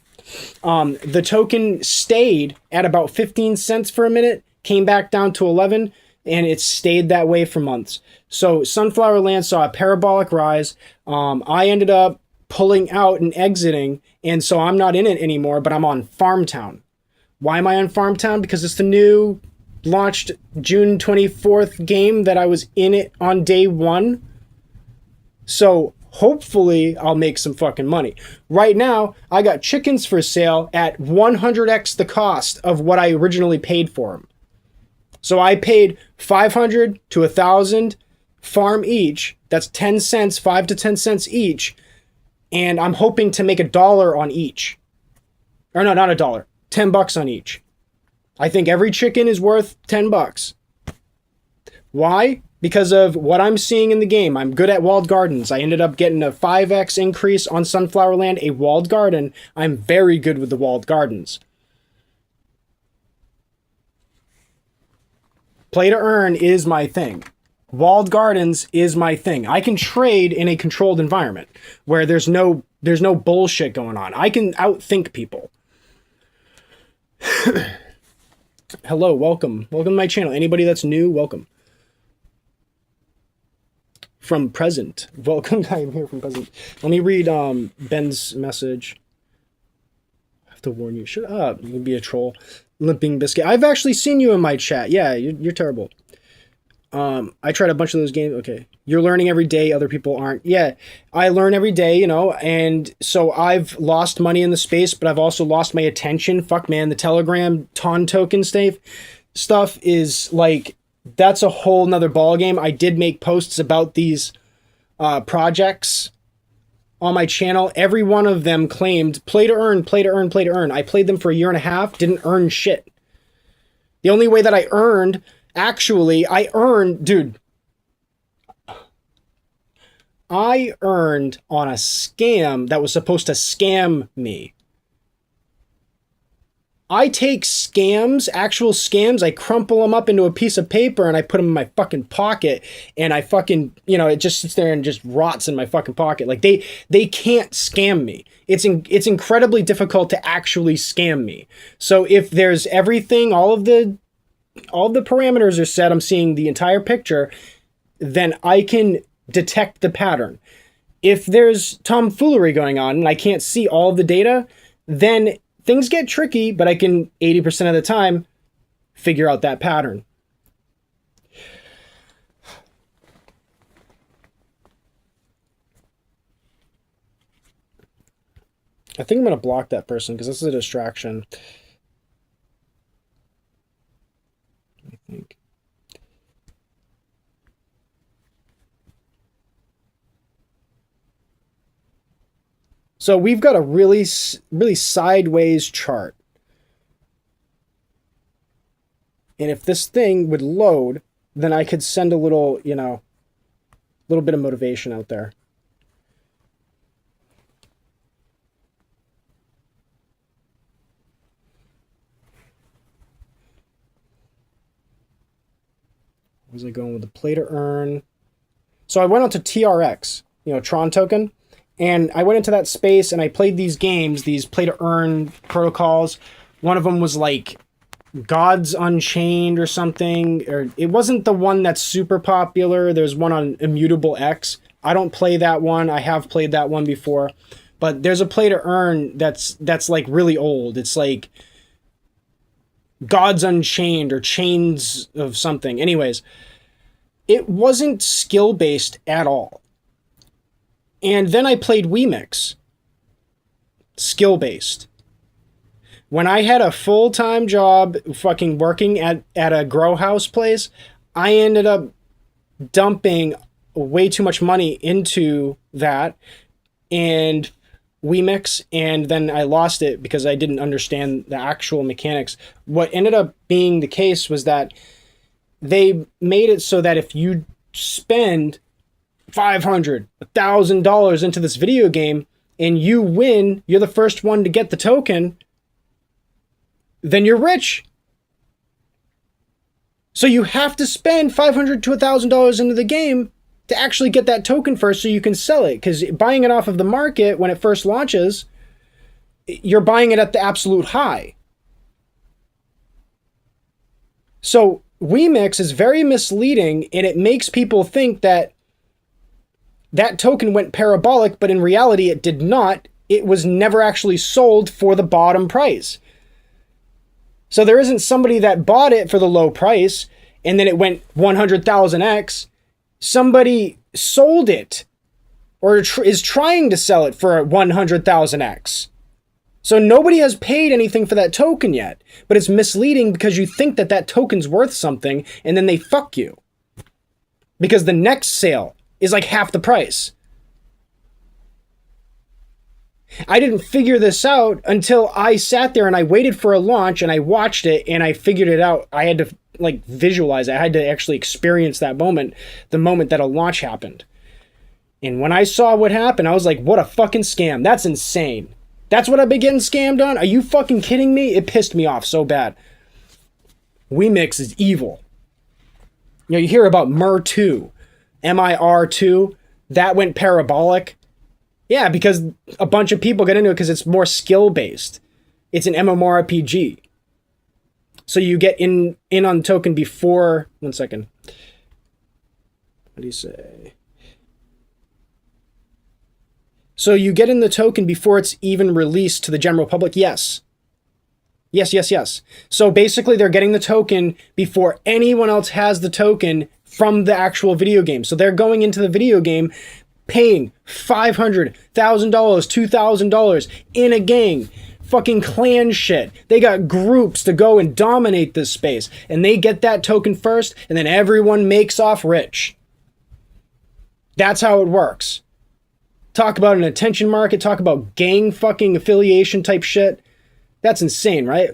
The token stayed at about 15 cents for a minute, came back down to 11, and it stayed that way for months. So Sunflower Land saw a parabolic rise. I ended up pulling out and exiting, and so I'm not in it anymore, but I'm on Farmtown. Why am I on Farmtown? Because it's the new launched June 24th game that I was in it on day one. So hopefully I'll make some fucking money. Right now, I got chickens for sale at 100x the cost of what I originally paid for them. So I paid 500 to 1,000 farm each. That's 10 cents, 5 to 10 cents each. And I'm hoping to make $1 on each. Or no, not $1. $10 on each. I think every chicken is worth $10. Why? Because of what I'm seeing in the game. I'm good at walled gardens. I ended up getting a 5x increase on Sunflower Land, a walled garden. I'm very good with the walled gardens. Play to earn is my thing. Walled gardens is my thing. I can trade in a controlled environment where there's no bullshit going on. I can outthink people. Hello, welcome. Welcome to my channel. Anybody that's new, welcome. From Present. Welcome, I am here from Present. Let me read Ben's message. I have to warn you. Shut up. You can be a troll. Limping Biscuit. I've actually seen you in my chat. Yeah, you're terrible. I tried a bunch of those games. Okay. You're learning every day. Other people aren't. Yeah, I learn every day, you know, and so I've lost money in the space, but I've also lost my attention. Fuck, man. The Telegram TON token stuff is like, that's a whole nother ball game. I did make posts about these projects on my channel. Every one of them claimed play to earn, play to earn, play to earn. I played them for a year and a half, didn't earn shit. The only way that I earned, actually, dude, I earned on a scam that was supposed to scam me. I take scams, actual scams, I crumple them up into a piece of paper and I put them in my fucking pocket, and I fucking, you know, it just sits there and just rots in my fucking pocket. Like, they can't scam me. It's incredibly difficult to actually scam me. So if there's everything, all of the parameters are set, I'm seeing the entire picture, then I can detect the pattern. If there's tomfoolery going on and I can't see all of the data, then things get tricky, but I can 80% of the time figure out that pattern. I think I'm going to block that person because this is a distraction. I think. So we've got a really sideways chart. And if this thing would load, then I could send a little, you know, little bit of motivation out there. Was I going with the play to earn? So I went on to TRX, you know, Tron token. And I went into that space and I played these games, these play to earn protocols. One of them was like Gods Unchained or something, or it wasn't the one that's super popular. There's one on Immutable X. I don't play that one. I have played that one before, but there's a play to earn that's like really old. It's like Gods Unchained or Chains of something. Anyways, it wasn't skill based at all. And then I played Wemix, skill-based. When I had a full-time job fucking working at a grow house place, I ended up dumping way too much money into that and Wemix, and then I lost it because I didn't understand the actual mechanics. What ended up being the case was that they made it so that if you spend $500, $1,000 into this video game and you win, you're the first one to get the token, then you're rich. So you have to spend $500 to $1,000 into the game to actually get that token first so you can sell it. Because buying it off of the market when it first launches, you're buying it at the absolute high. So Wemix is very misleading, and it makes people think that that token went parabolic, but in reality it did not. It was never actually sold for the bottom price. So there isn't somebody that bought it for the low price and then it went 100,000x. Somebody sold it or is trying to sell it for 100,000x. So nobody has paid anything for that token yet, but it's misleading because you think that that token's worth something and then they fuck you. Because the next sale is like half the price. I didn't figure this out until I sat there and I waited for a launch and I watched it and I figured it out. I had to like visualize it. I had to actually experience that moment, the moment that a launch happened. And when I saw what happened, I was like, what a fucking scam. That's insane. That's what I've been getting scammed on? Are you fucking kidding me? It pissed me off so bad. Wemix is evil. You know, you hear about MIR2, MIR2, that went parabolic. Yeah, because a bunch of people get into it because it's more skill-based. It's an MMORPG. So you get in on the token before... One second. What do you say? So you get in the token before it's even released to the general public? Yes. Yes. So basically they're getting the token before anyone else has the token from the actual video game. So they're going into the video game paying $500,000, $2,000 in a gang. Fucking clan shit. They got groups to go and dominate this space. And they get that token first, and then everyone makes off rich. That's how it works. Talk about an attention market, talk about gang fucking affiliation type shit. That's insane, right?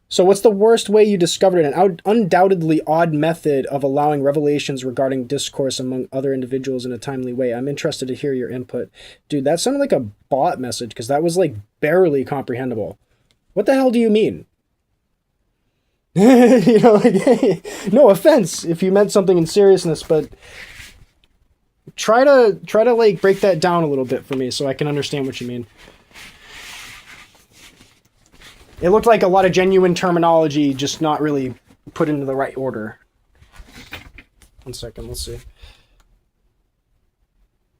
So what's the worst way you discovered it? An undoubtedly odd method of allowing revelations regarding discourse among other individuals in a timely way. I'm interested to hear your input. Dude, that sounded like a bot message because that was like barely comprehensible. What the hell do you mean? You know, like, hey, no offense if you meant something in seriousness, but try to like break that down a little bit for me so I can understand what you mean. It looked like a lot of genuine terminology, just not really put into the right order. One second, let's see.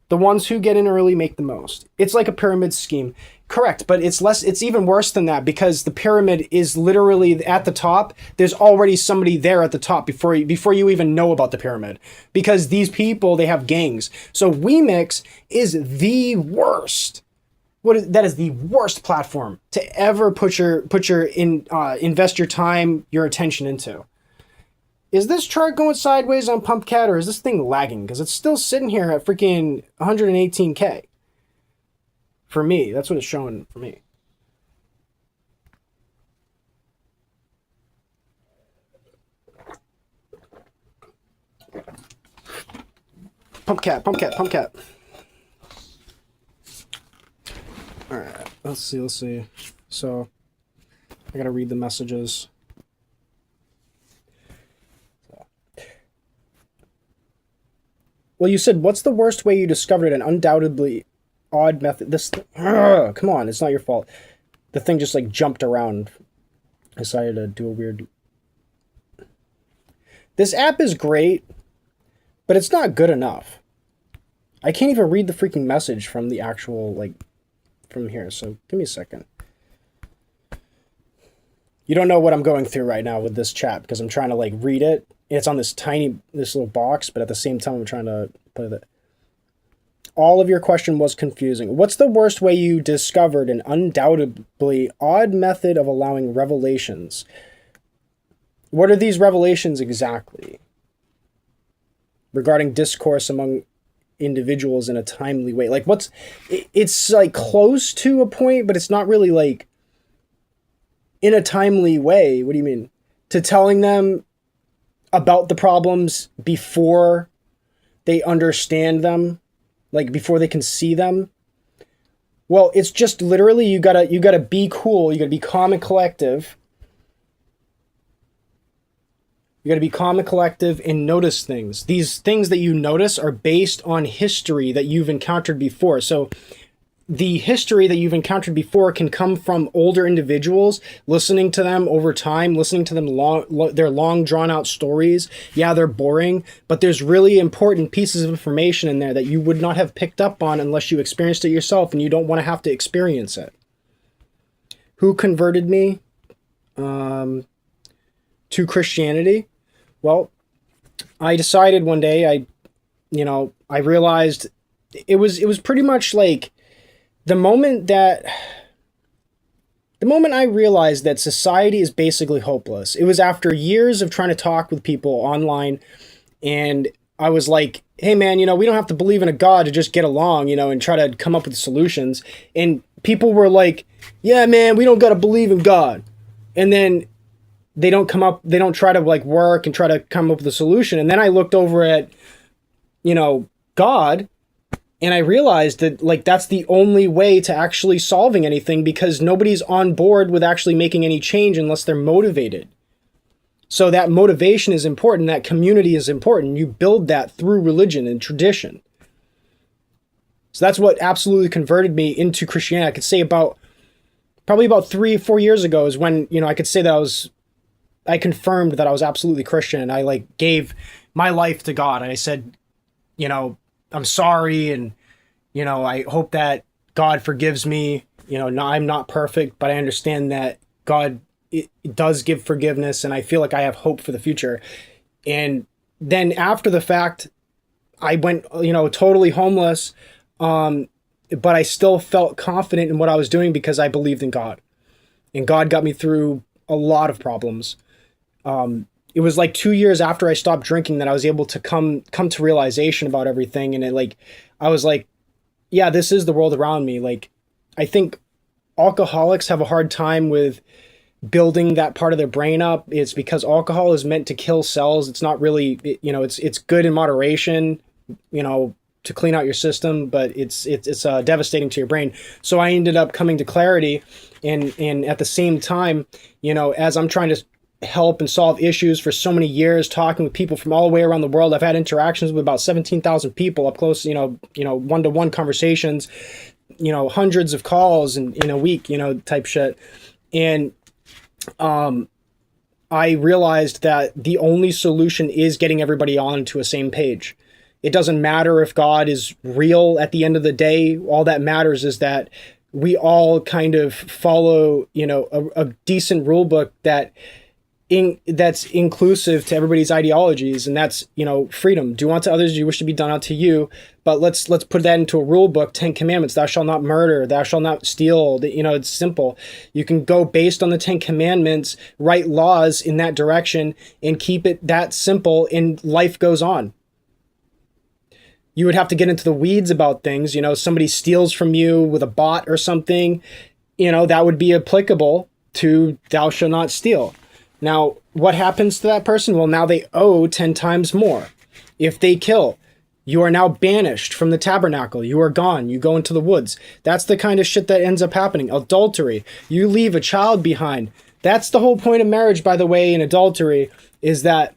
The ones who get in early make the most. It's like a pyramid scheme. Correct, but it's even worse than that because the pyramid is literally at the top. There's already somebody there at the top before you even know about the pyramid. Because these people, they have gangs. So Wemix is the worst. That is the worst platform to ever invest your time, your attention into. Is this chart going sideways on Pumpcat or is this thing lagging? Because it's still sitting here at freaking 118K. For me, that's what it's showing for me. Pumpcat. All right, let's see. So, I gotta read the messages. Well, you said, what's the worst way you discovered an undoubtedly odd method? Come on, it's not your fault. The thing just like jumped around. I decided to do a weird... This app is great, but it's not good enough. I can't even read the freaking message from the actual, like, from here, so give me a second. You don't know what I'm going through right now with this chat because I'm trying to like read it. It's on this little box, but at the same time I'm trying to put it. All of your question was confusing. What's the worst way you discovered an undoubtedly odd method of allowing revelations? What are these revelations exactly? Regarding discourse among individuals in a timely way. Like it's like close to a point, but it's not really like in a timely way. What do you mean? To telling them about the problems before they understand them, like before they can see them. Well, it's just literally you gotta be cool. You gotta be calm and collective. You gotta be calm and collective and notice things. These things that you notice are based on history that you've encountered before. So the history that you've encountered before can come from older individuals, listening to them over time, listening to them their long drawn out stories. Yeah, they're boring, but there's really important pieces of information in there that you would not have picked up on unless you experienced it yourself, and you don't want to have to experience it. Who converted me to Christianity? Well, I decided one day, I realized it was pretty much like the moment I realized that society is basically hopeless. It was after years of trying to talk with people online, and I was like, hey man, we don't have to believe in a God to just get along, and try to come up with solutions. And people were like, yeah man, we don't got to believe in God. And then they don't try to like work and try to come up with a solution. And then I looked over at, God, and I realized that like that's the only way to actually solving anything, because nobody's on board with actually making any change unless they're motivated. So that motivation is important. That community is important. You build that through religion and tradition. So that's what absolutely converted me into Christianity. I could say probably about 3-4 years ago is when, I could say that I confirmed that I was absolutely Christian, and I like gave my life to God. And I said, I'm sorry, and I hope that God forgives me. No, I'm not perfect, but I understand that God it does give forgiveness, and I feel like I have hope for the future. And then after the fact, I went, totally homeless, but I still felt confident in what I was doing because I believed in God, and God got me through a lot of problems. It was like 2 years after I stopped drinking that I was able to come to realization about everything. And I was like, yeah, this is the world around me. Like, I think alcoholics have a hard time with building that part of their brain up. It's because alcohol is meant to kill cells. It's not really, it's good in moderation, to clean out your system, but it's devastating to your brain. So I ended up coming to clarity, and at the same time, as I'm trying to help and solve issues for so many years, talking with people from all the way around the world. I've had interactions with about 17,000 people up close, one-to-one conversations, hundreds of calls in a week, type shit. And I realized that the only solution is getting everybody onto a same page. It doesn't matter if God is real at the end of the day. All that matters is that we all kind of follow, a decent rule book that's inclusive to everybody's ideologies, and that's freedom. Do unto others as you wish to be done unto you. But let's put that into a rule book. 10 commandments: thou shalt not murder, thou shalt not steal. It's simple. You can go based on the 10 commandments, write laws in that direction, and keep it that simple, and life goes on. You would have to get into the weeds about things. Somebody steals from you with a bot or something, that would be applicable to thou shalt not steal. Now, what happens to that person? Well, now they owe 10 times more. If they kill, you are now banished from the tabernacle. You are gone. You go into the woods. That's the kind of shit that ends up happening. Adultery. You leave a child behind. That's the whole point of marriage, by the way, in adultery, is that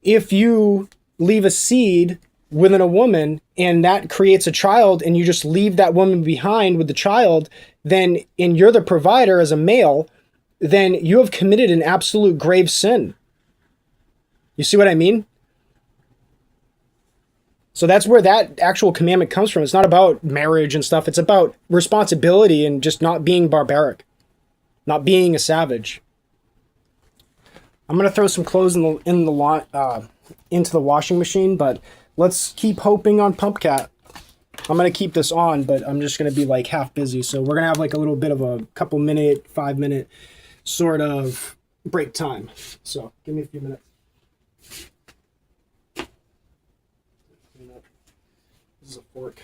if you leave a seed within a woman and that creates a child, and you just leave that woman behind with the child, then, and you're the provider as a male, then you have committed an absolute grave sin. You see what I mean? So that's where that actual commandment comes from. It's not about marriage and stuff. It's about responsibility and just not being barbaric, not being a savage. I'm gonna throw some clothes into the washing machine, but let's keep hoping on Pumpcat. I'm gonna keep this on, but I'm just gonna be like half busy. So we're gonna have like a little bit of a 5-minute sort of break time. So give me a few minutes. This is a fork.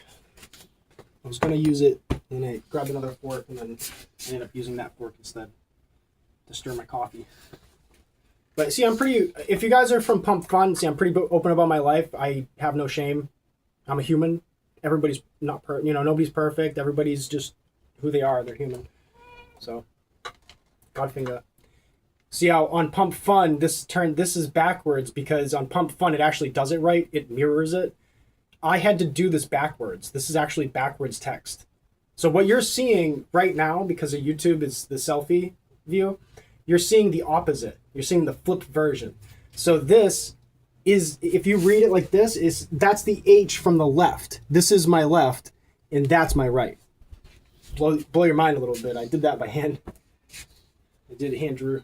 I was going to use it, and I grabbed another fork, and then I ended up using that fork instead to stir my coffee. But see, if you guys are from Pump Fun, see, I'm pretty open about my life. I have no shame. I'm a human. everybody's not nobody's perfect. Everybody's just who they are. They're human. So, Godfinger. See how on Pump Fun this is backwards because on Pump Fun it actually does it right. It mirrors it. I had to do this backwards. This is actually backwards text. So what you're seeing right now, because of YouTube is the selfie view, you're seeing the opposite. You're seeing the flipped version. So this is, if you read it like this, that's the H from the left. This is my left, and that's my right. Blow your mind a little bit. I did that by hand. I did hand drew.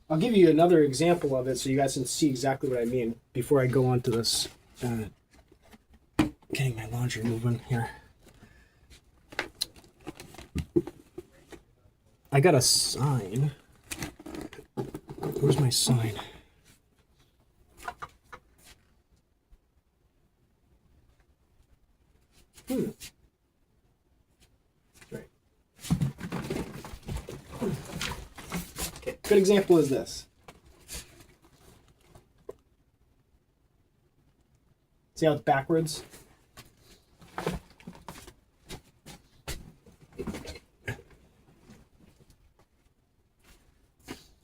I'll give you another example of it so you guys can see exactly what I mean before I go on to this. Getting my laundry moving here. I got a sign. Where's my sign? Right. Okay, good example is this. See how it's backwards?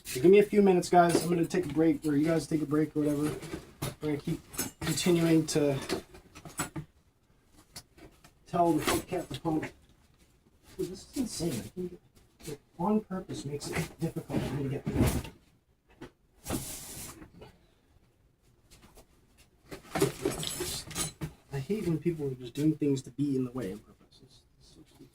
So give me a few minutes, guys. I'm going to take a break, or you guys take a break, or whatever. We're going to keep continuing to tell the cat the pump. Dude, this is insane. I think it on purpose makes it difficult for me to get through. I hate when people are just doing things to be in the way on purpose. It's so stupid.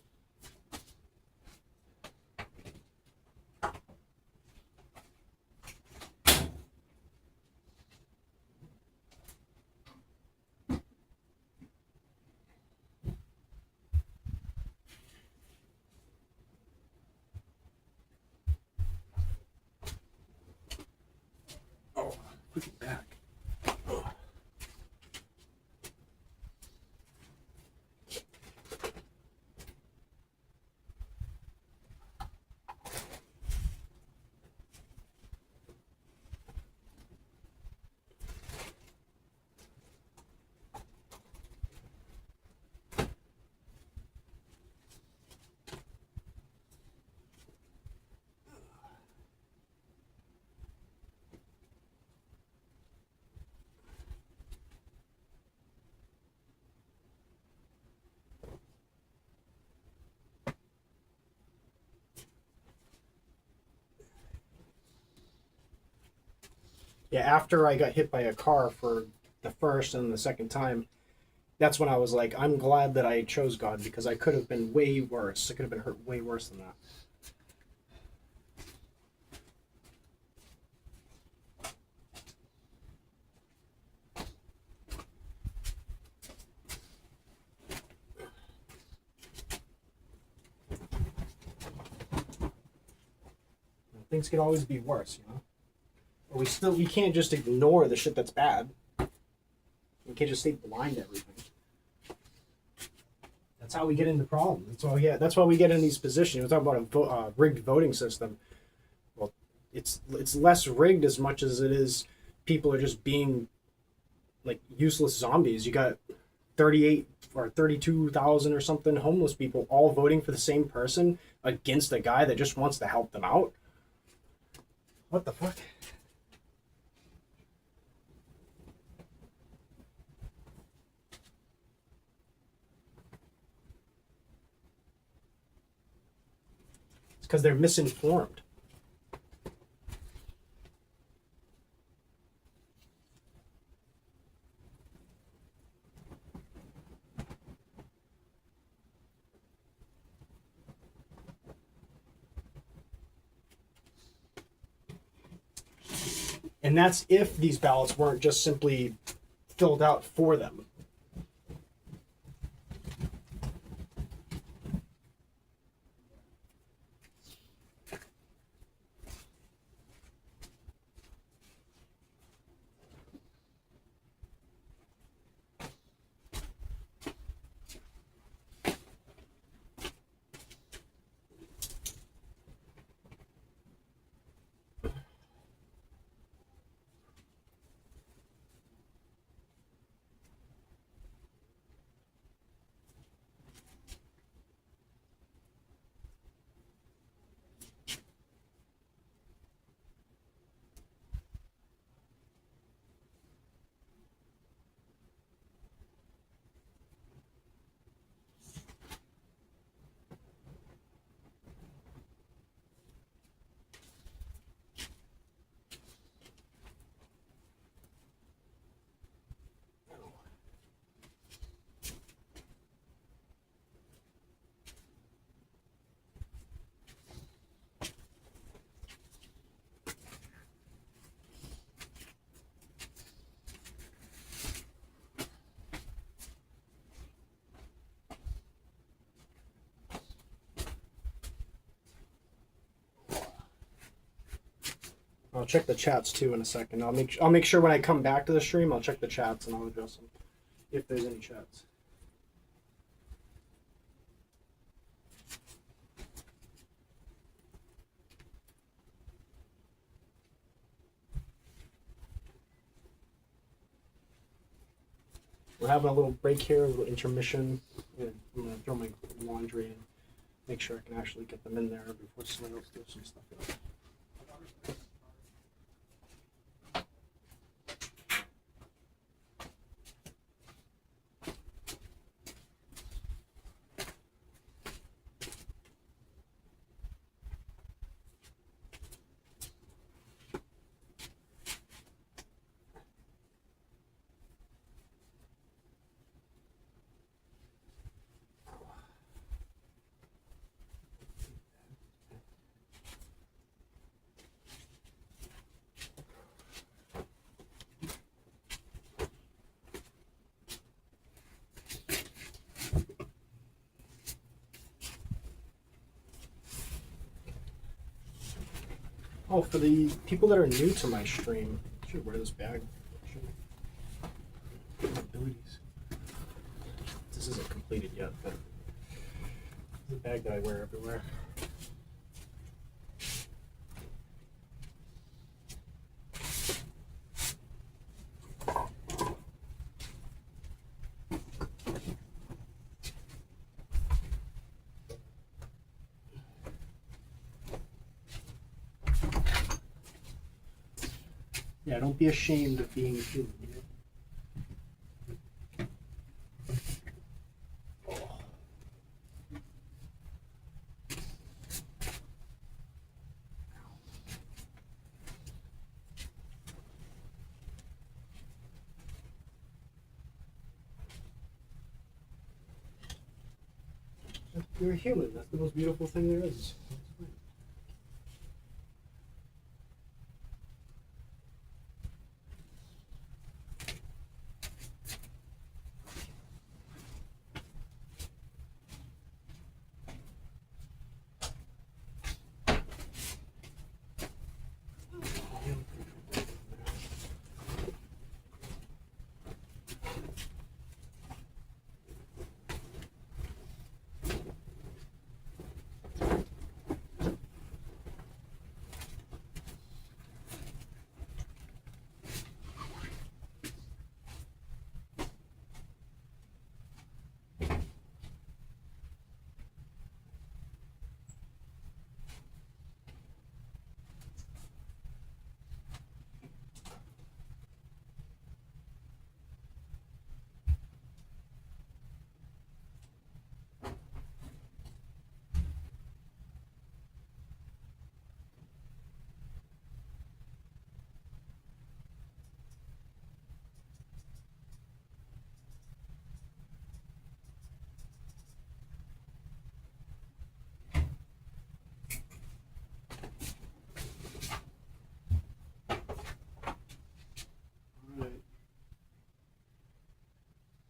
Oh, put it back. Yeah, after I got hit by a car for the first and the second time, that's when I was like, I'm glad that I chose God because I could have been way worse. I could have been hurt way worse than that. Things could always be worse, you know? But we can't just ignore the shit that's bad. We can't just stay blind to everything. That's how we get into problems. That's why we get in these positions. We're talking about a rigged voting system. Well, it's less rigged as much as it is people are just being like useless zombies. You got 38 or 32,000 or something homeless people all voting for the same person against a guy that just wants to help them out. What the fuck? It's because they're misinformed. And that's if these ballots weren't just simply filled out for them. I'll check the chats too in a second. I'll make sure when I come back to the stream, I'll check the chats and I'll address them if there's any chats. We're having a little break here, a little intermission. I'm gonna throw my laundry and make sure I can actually get them in there before someone else does some stuff. Oh, for the people that are new to my stream, I should wear this bag. Abilities. This isn't completed yet, but it's a bag that I wear everywhere. Yeah, don't be ashamed of being human. You know? You're a human. That's the most beautiful thing there is.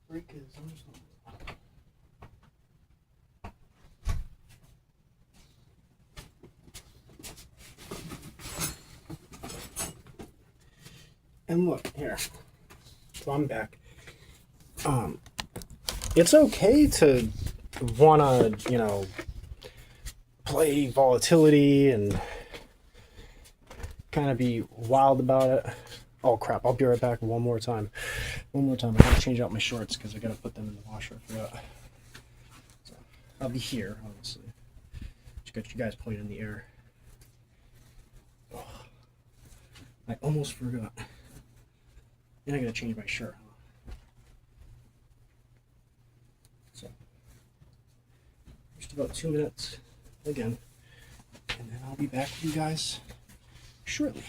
Break is and look here. So I'm back. It's okay to wanna, play volatility and kind of be wild about it. Oh crap, I'll be right back one more time. I gotta change out my shorts because I gotta put them in the washer. I forgot. So I'll be here, obviously. Just got you guys playing in the air. Oh, I almost forgot. And I gotta change my shirt. So just about 2 minutes again. And then I'll be back with you guys shortly.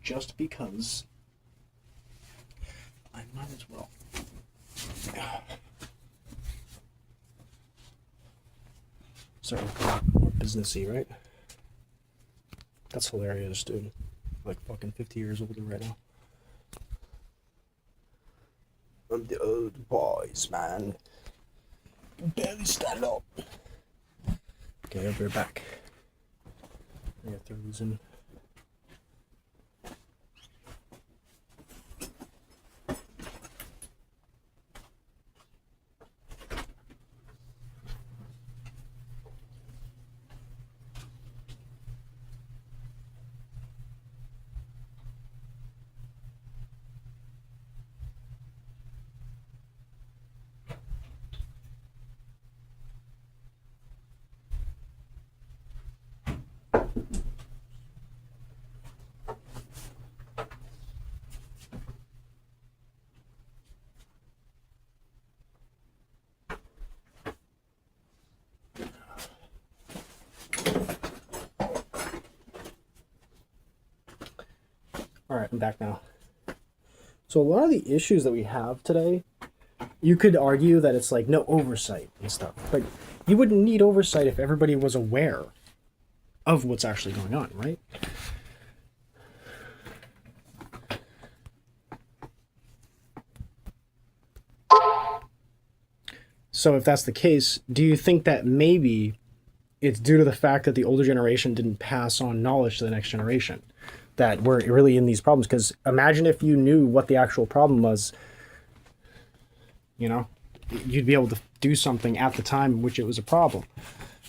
Just because as well. Starting to become more businessy, right? That's hilarious, dude. Like fucking 50 years older right now. I'm the old boys, man. Barely stand up. Okay, I'll be right back. I got to throw these in. Alright, I'm back now. So a lot of the issues that we have today, you could argue that it's like no oversight and stuff. But you wouldn't need oversight if everybody was aware of what's actually going on, right? So if that's the case, do you think that maybe it's due to the fact that the older generation didn't pass on knowledge to the next generation that we're really in these problems? Because imagine if you knew what the actual problem was, you know, you'd be able to do something at the time in which it was a problem.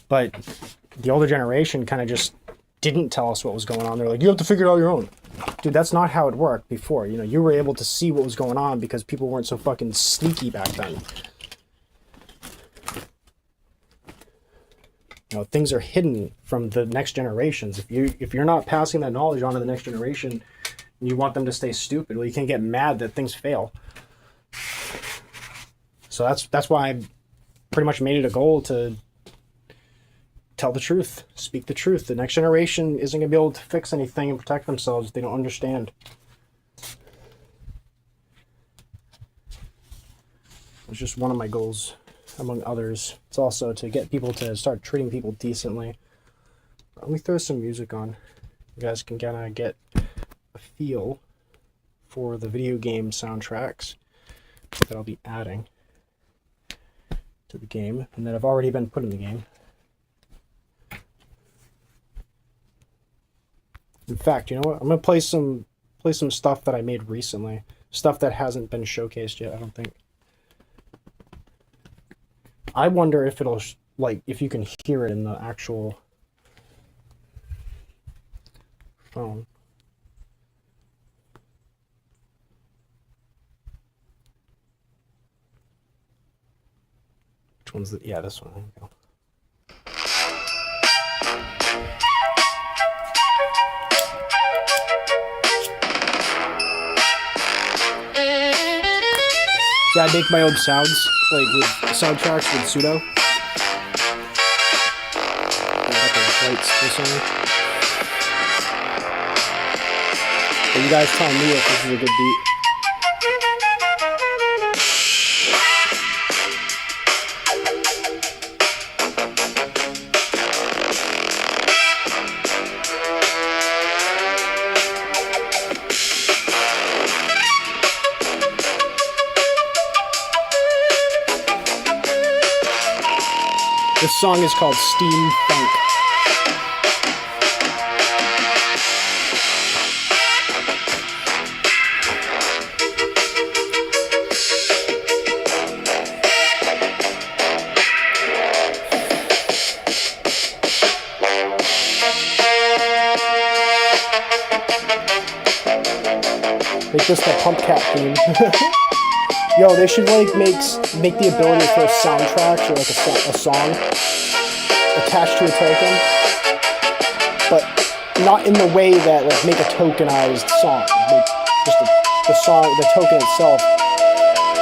But the older generation kind of just didn't tell us what was going on. They're like, you have to figure it out your own. Dude, that's not how it worked before. You know, you were able to see what was going on because people weren't so fucking sneaky back then. You know, things are hidden from the next generations. If you're not passing that knowledge on to the next generation, and you want them to stay stupid, well, you can't get mad that things fail. So that's why I pretty much made it a goal to tell the truth, speak the truth. The next generation isn't going to be able to fix anything and protect themselves if they don't understand. It's just one of my goals, among others. It's also to get people to start treating people decently. Let me throw some music on. You guys can kind of get a feel for the video game soundtracks that I'll be adding to the game and that have already been put in the game. In fact, you know what? I'm gonna play some stuff that I made recently. Stuff that hasn't been showcased yet, I don't think. I wonder if it'll, like, if you can hear it in the actual phone. Which one's the, yeah, this one, there we go. So I make my own sounds, like with soundtracks with Sudo. But you guys tell me if this is a good beat. This song is called Steam Funk. Make this the Pump Cat theme. Yo, they should like make the ability for a soundtrack or like a song attached to a token, but not in the way that like make a tokenized song. Make just the song, the token itself,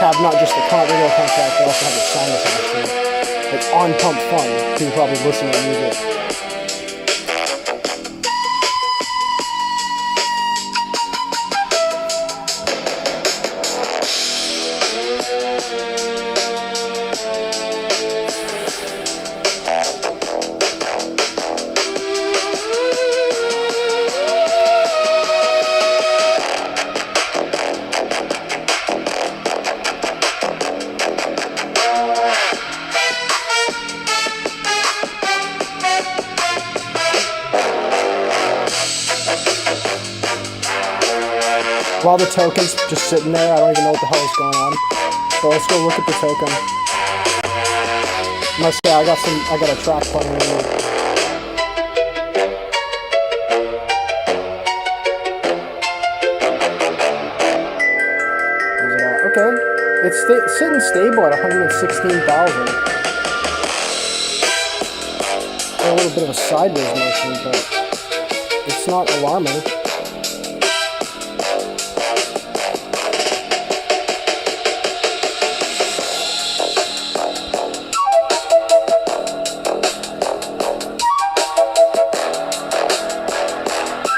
have not just the regular contract, but also have the song attached to it. Like on Pump Fun, you can probably listen to music. While the token's just sitting there, I don't even know what the hell is going on. So let's go look at the token. Must say I got a track playing in here. Where's it at? Okay. It's sitting stable at 116,000. A little bit of a sideways motion, but it's not alarming.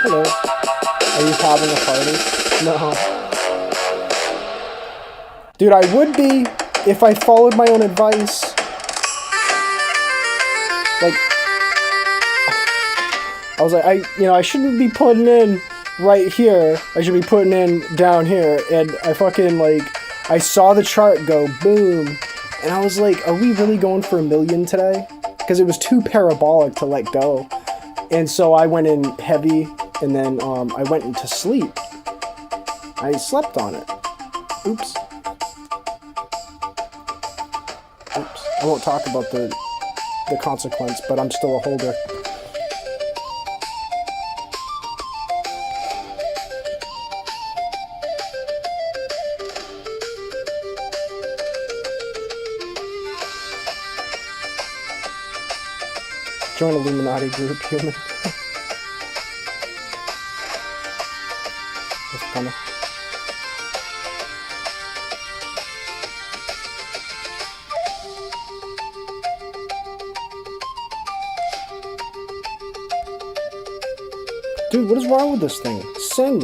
Hello. Are you having a party? No. Dude, I would be if I followed my own advice. Like, I was like, I shouldn't be putting in right here. I should be putting in down here. And I fucking, like, I saw the chart go boom. And I was like, are we really going for $1 million today? Because it was too parabolic to let go. And so I went in heavy, and then I went into sleep. I slept on it. Oops. Oops. I won't talk about the consequence, but I'm still a holder. Join Illuminati group, human. That's funny. Dude, what is wrong with this thing? Send.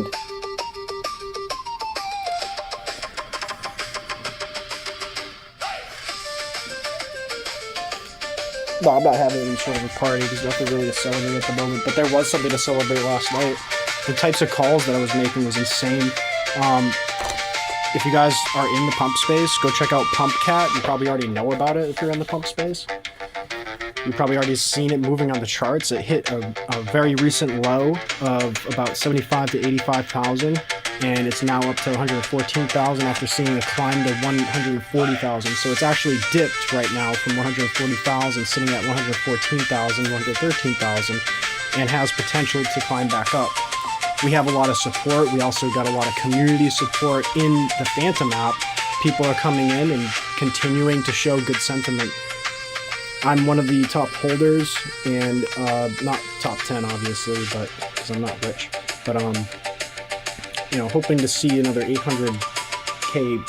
No, I'm not having any sort of a party. There's nothing really to celebrate at the moment, but there was something to celebrate last night. The types of calls that I was making was insane. If you guys are in the pump space, go check out PumpCat. You probably already know about it if you're in the pump space. You've probably already seen it moving on the charts. It hit a very recent low of about 75 to 85,000, and it's now up to 114,000 after seeing a climb to 140,000. So it's actually dipped right now from 140,000, sitting at 114,000, 113,000, and has potential to climb back up. We have a lot of support. We also got a lot of community support in the Phantom app. People are coming in and continuing to show good sentiment. I'm one of the top holders, and not top 10 obviously, but because I'm not rich. But hoping to see another 800K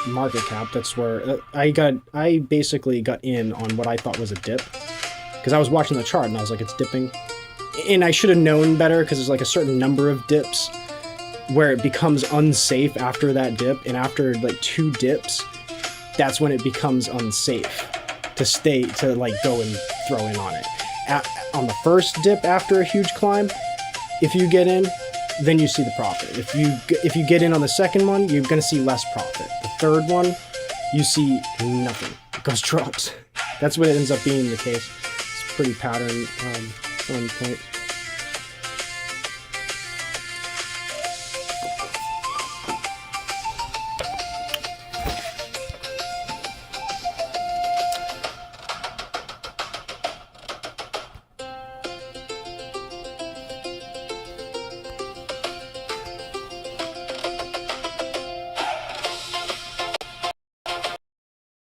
market cap. That's where I basically got in on what I thought was a dip, because I was watching the chart and I was like, it's dipping, and I should have known better, because there's like a certain number of dips where it becomes unsafe after that dip, and after like 2 dips, that's when it becomes unsafe to like go and throw in on it. On the first dip after a huge climb, if you get in, then you see the profit. If you get in on the second one, you're gonna see less profit. The third one, you see nothing. It goes drops. That's what it ends up being the case. It's pretty pattern on point.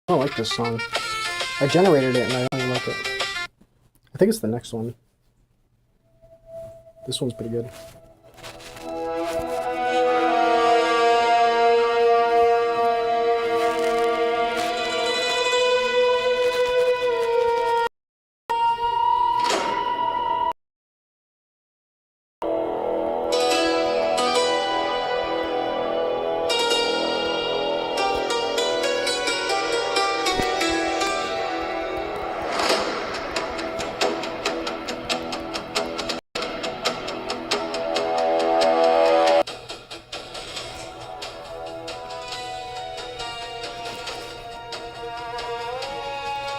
I don't like this song. I generated it and I don't like it. I think it's the next one. This one's pretty good.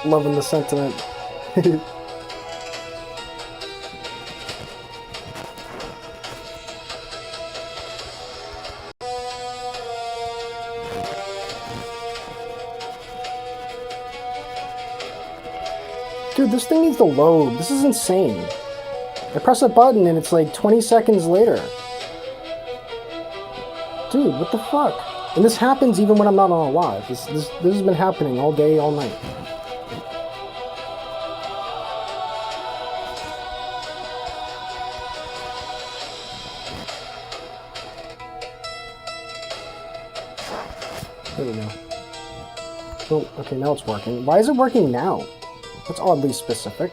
Loving the sentiment. Dude, this thing needs to load. This is insane. I press a button and it's like 20 seconds later. Dude, what the fuck? And this happens even when I'm not on a live. This has been happening all day, all night. There we go. Oh, okay, now it's working. Why is it working now? That's oddly specific.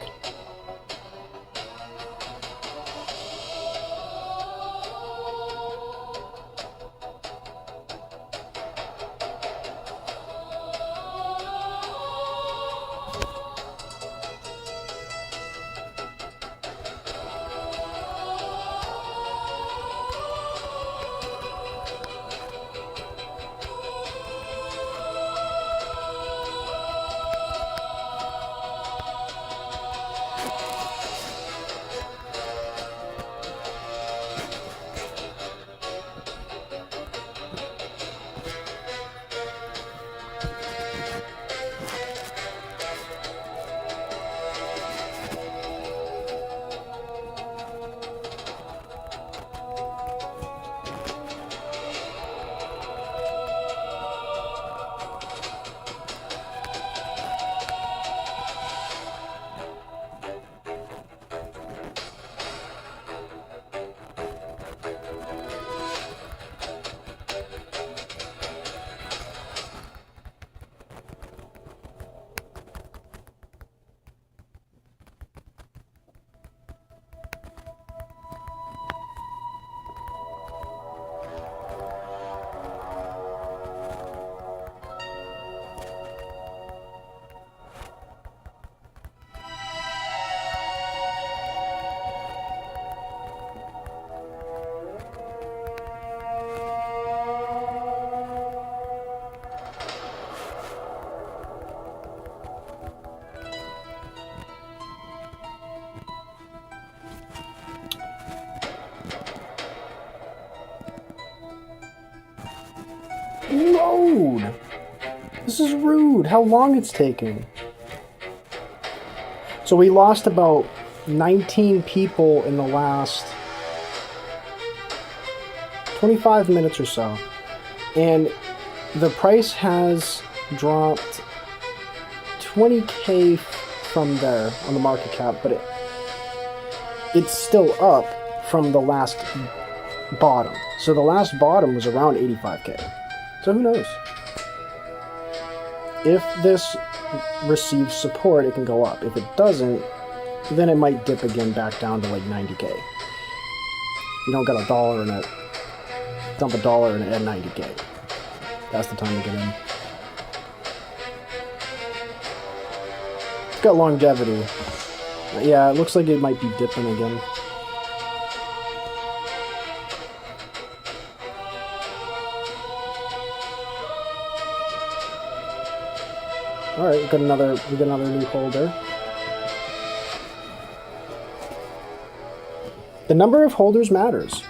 Load! This is rude, how long it's taking. So we lost about 19 people in the last 25 minutes or so. And the price has dropped 20k from there on the market cap, but it's still up from the last bottom. So the last bottom was around 85k. So who knows? If this receives support, it can go up. If it doesn't, then it might dip again back down to like 90k. You don't got $1 in it. Dump $1 in it at 90k. That's the time to get in. It's got longevity. Yeah, it looks like it might be dipping again. All right, we got another new holder. The number of holders matters.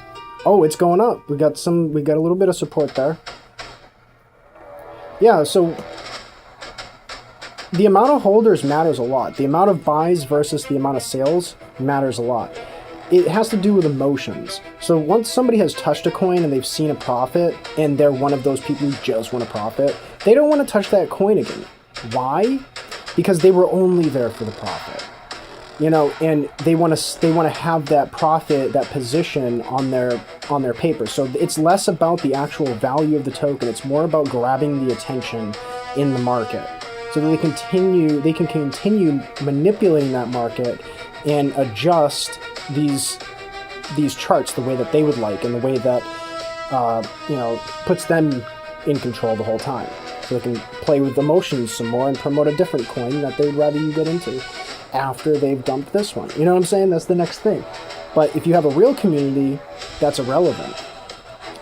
Oh, it's going up. We got a little bit of support there. Yeah, so the amount of holders matters a lot. The amount of buys versus the amount of sales matters a lot. It has to do with emotions. So once somebody has touched a coin and they've seen a profit, and they're one of those people who just want a profit, they don't want to touch that coin again. Why? Because they were only there for the profit, you know, and they want to have that profit, that position on their paper. So it's less about the actual value of the token. It's more about grabbing the attention in the market, so that they can continue manipulating that market and adjust these charts the way that they would like, and the way that puts them in control the whole time. So they can play with emotions some more and promote a different coin that they'd rather you get into after they've dumped this one. You know what I'm saying? That's the next thing. But if you have a real community, that's irrelevant.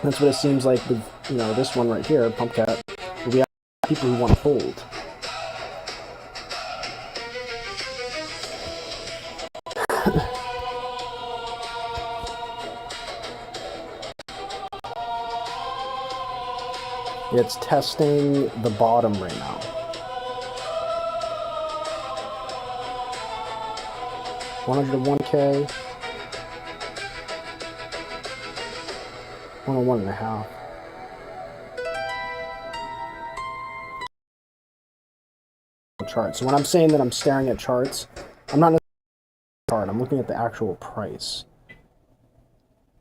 That's what it seems like with, this one right here, Pumpcat. We have people who want to hold. It's testing the bottom right now. 101K. 101.5. Chart. So when I'm saying that I'm staring at charts, I'm not necessarily at the chart. I'm looking at the actual price.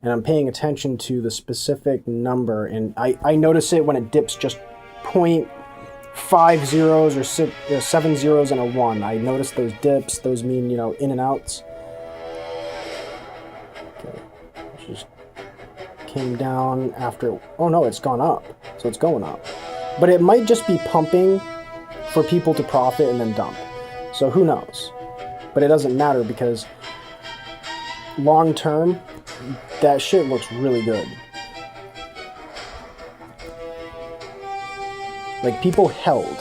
And I'm paying attention to the specific number, and I notice it when it dips just 0.5 zeros or 7 zeros and a 1. I notice those dips. Those mean, you know, in and outs. Okay. It just came down after... Oh no, it's gone up. So it's going up. But it might just be pumping for people to profit and then dump. So who knows? But it doesn't matter because long term, that shit looks really good. Like, people held.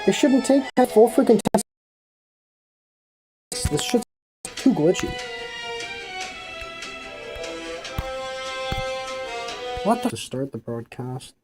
It shouldn't take 10 full freaking 10. This shit's too glitchy. What the... To start the broadcast.